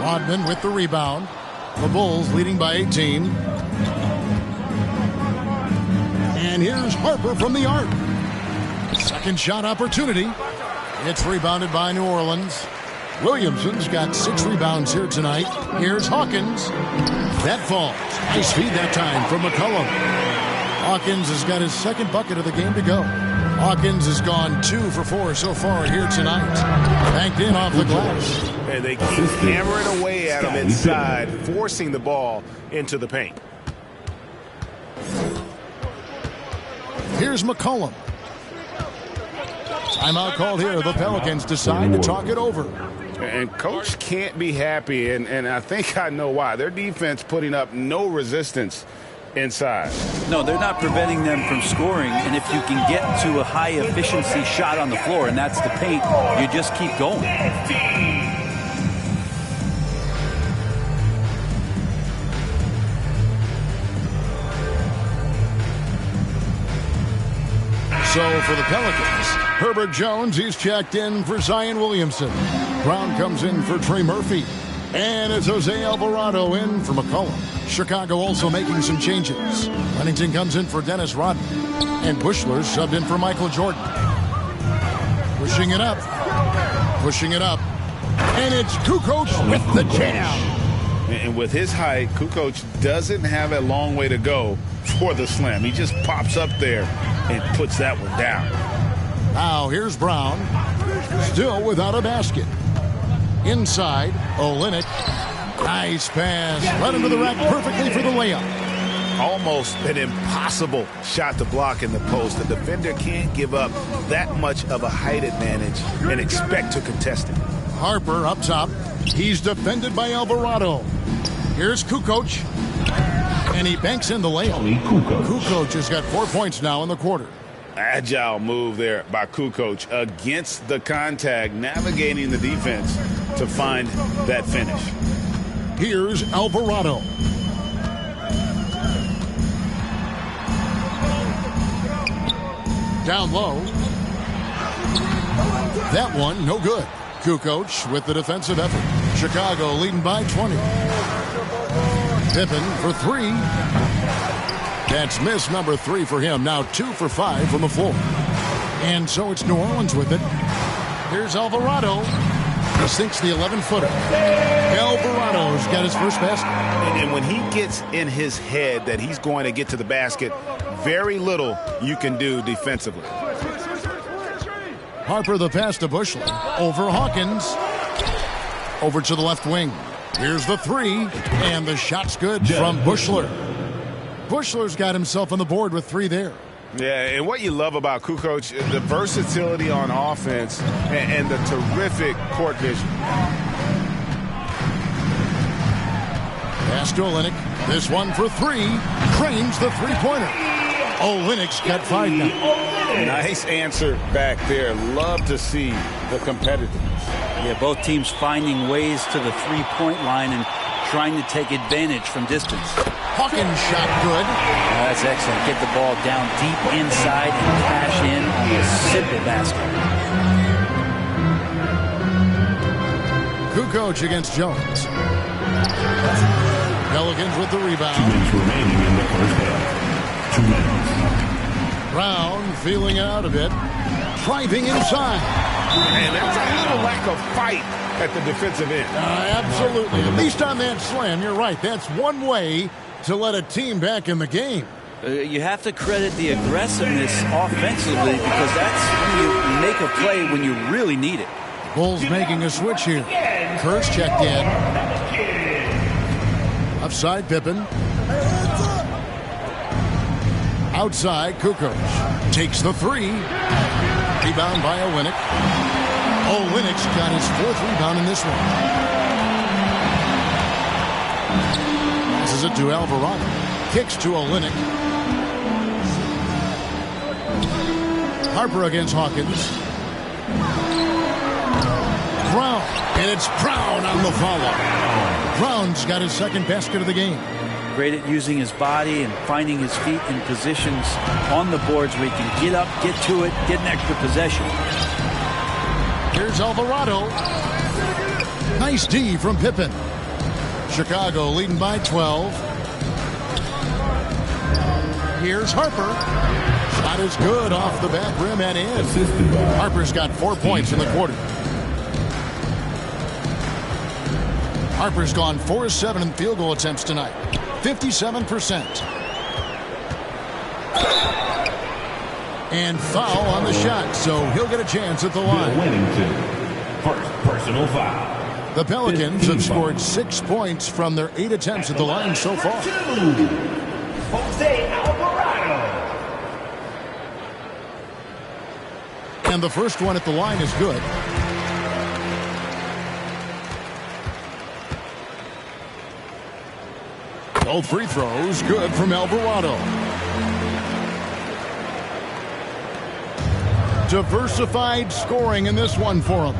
Rodman with the rebound. The Bulls leading by 18. And here's Harper from the arc. Second shot opportunity. It's rebounded by New Orleans. Williamson's got 6 rebounds here tonight. Here's Hawkins. That falls. Nice feed that time from McCollum. Hawkins has got his second bucket of the game to go. Hawkins has gone 2 for 4 so far here tonight. Banked in off the glass. And they keep hammering away at him inside, forcing the ball into the paint. Here's McCollum. Timeout called here. The Pelicans decide to talk it over. And coach can't be happy, and I think I know why. Their defense putting up no resistance inside. No, they're not preventing them from scoring, and if you can get to a high-efficiency shot on the floor, and that's the paint, you just keep going. So for the Pelicans, Herbert Jones, he's checked in for Zion Williamson. Brown comes in for Trey Murphy. And it's Jose Alvarado in for McCollum. Chicago also making some changes. Huntington comes in for Dennis Rodman. And Bushler subbed in for Michael Jordan. Pushing it up. Pushing it up. And it's Kukoc with the jam. And with his height, Kukoc doesn't have a long way to go for the slam. He just pops up there and puts that one down. Now here's Brown. Still without a basket. Inside, Olynyk. Nice pass. Right into the rack perfectly for the layup. Almost an impossible shot to block in the post. The defender can't give up that much of a height advantage and expect to contest it. Harper up top. He's defended by Alvarado. Here's Kukoc. And he banks in the layup. Kukoc has got 4 points now in the quarter. Agile move there by Kukoc against the contact, navigating the defense to find that finish. Here's Alvarado. Down low. That one, no good. Kukoc with the defensive effort. Chicago leading by 20. Pippen for three. That's miss number 3 for him. Now 2 for 5 from the floor. And so it's New Orleans with it. Here's Alvarado. He sinks the 11-footer. Alvarado's got his first basket. And when he gets in his head that he's going to get to the basket, very little you can do defensively. Harper the pass to Bushler. Over Hawkins. Over to the left wing. Here's the 3. And the shot's good from Bushler. Bushler's got himself on the board with 3 there. Yeah, and what you love about Kukoc, the versatility on offense and the terrific court vision. Pass to Olynyk. This one for 3. Cranes the three-pointer. Olynyk's got 5 now. Nice answer back there. Love to see the competitiveness. Yeah, both teams finding ways to the three-point line and trying to take advantage from distance. Hawkins shot good. That's excellent. Get the ball down deep inside and cash in on a simple basket. Kukoc against Jones. Pelicans with the rebound. 2 minutes remaining in the first half. 2 minutes. Brown feeling it out a bit. Driving inside. And there's a little lack of fight at the defensive end. Absolutely. At least on that slam, you're right. That's one way to let a team back in the game. You have to credit the aggressiveness offensively because that's when you make a play when you really need it. Bulls making a switch here. Kurtz checked in. Upside Pippen. Outside Kukoc. Takes the 3. Rebound by Olynyk. Olynyk's got his 4th rebound in this one. Passes it to Alvarado. Kicks to Olynyk. Harper against Hawkins. Brown. And it's Brown on the follow. Brown's got his 2nd basket of the game. Great at using his body and finding his feet in positions on the boards where he can get up, get to it, get an extra possession. Here's Alvarado. Nice D from Pippen. Chicago leading by 12. Here's Harper. Shot is good off the back rim and in. Harper's got 4 points in the quarter. Harper's gone 4-7 in field goal attempts tonight. 57%. And foul on the shot, so he'll get a chance at the line. First personal foul. The Pelicans have scored 6 points from their 8 attempts at the line so far. Jose Alvarado. And the first one at the line is good. Both free throws good from Alvarado. Diversified scoring in this one for him.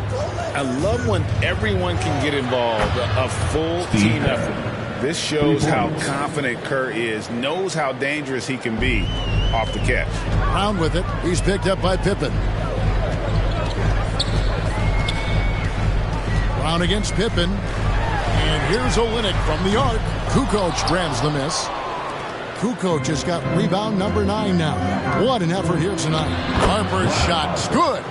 I love when everyone can get involved, a full team effort. This shows how confident Kerr is, knows how dangerous he can be off the catch. Brown with it. He's picked up by Pippen. Brown against Pippen. And here's Olynyk from the arc. Kukoc grabs the miss. Kukoc has got rebound number 9 now. What an effort here tonight. Harper's shot's good.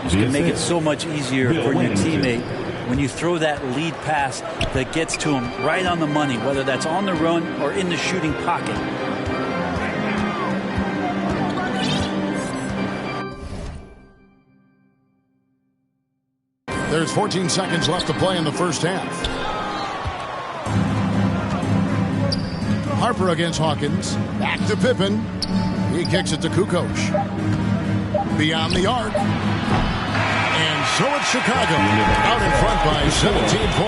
You can make it so much easier for your teammate when you throw that lead pass that gets to him right on the money, whether that's on the run or in the shooting pocket. There's 14 seconds left to play in the first half. Harper against Hawkins. Back to Pippen. He kicks it to Kukoc. Beyond the arc. And so it's Chicago. Out in front by 17 points.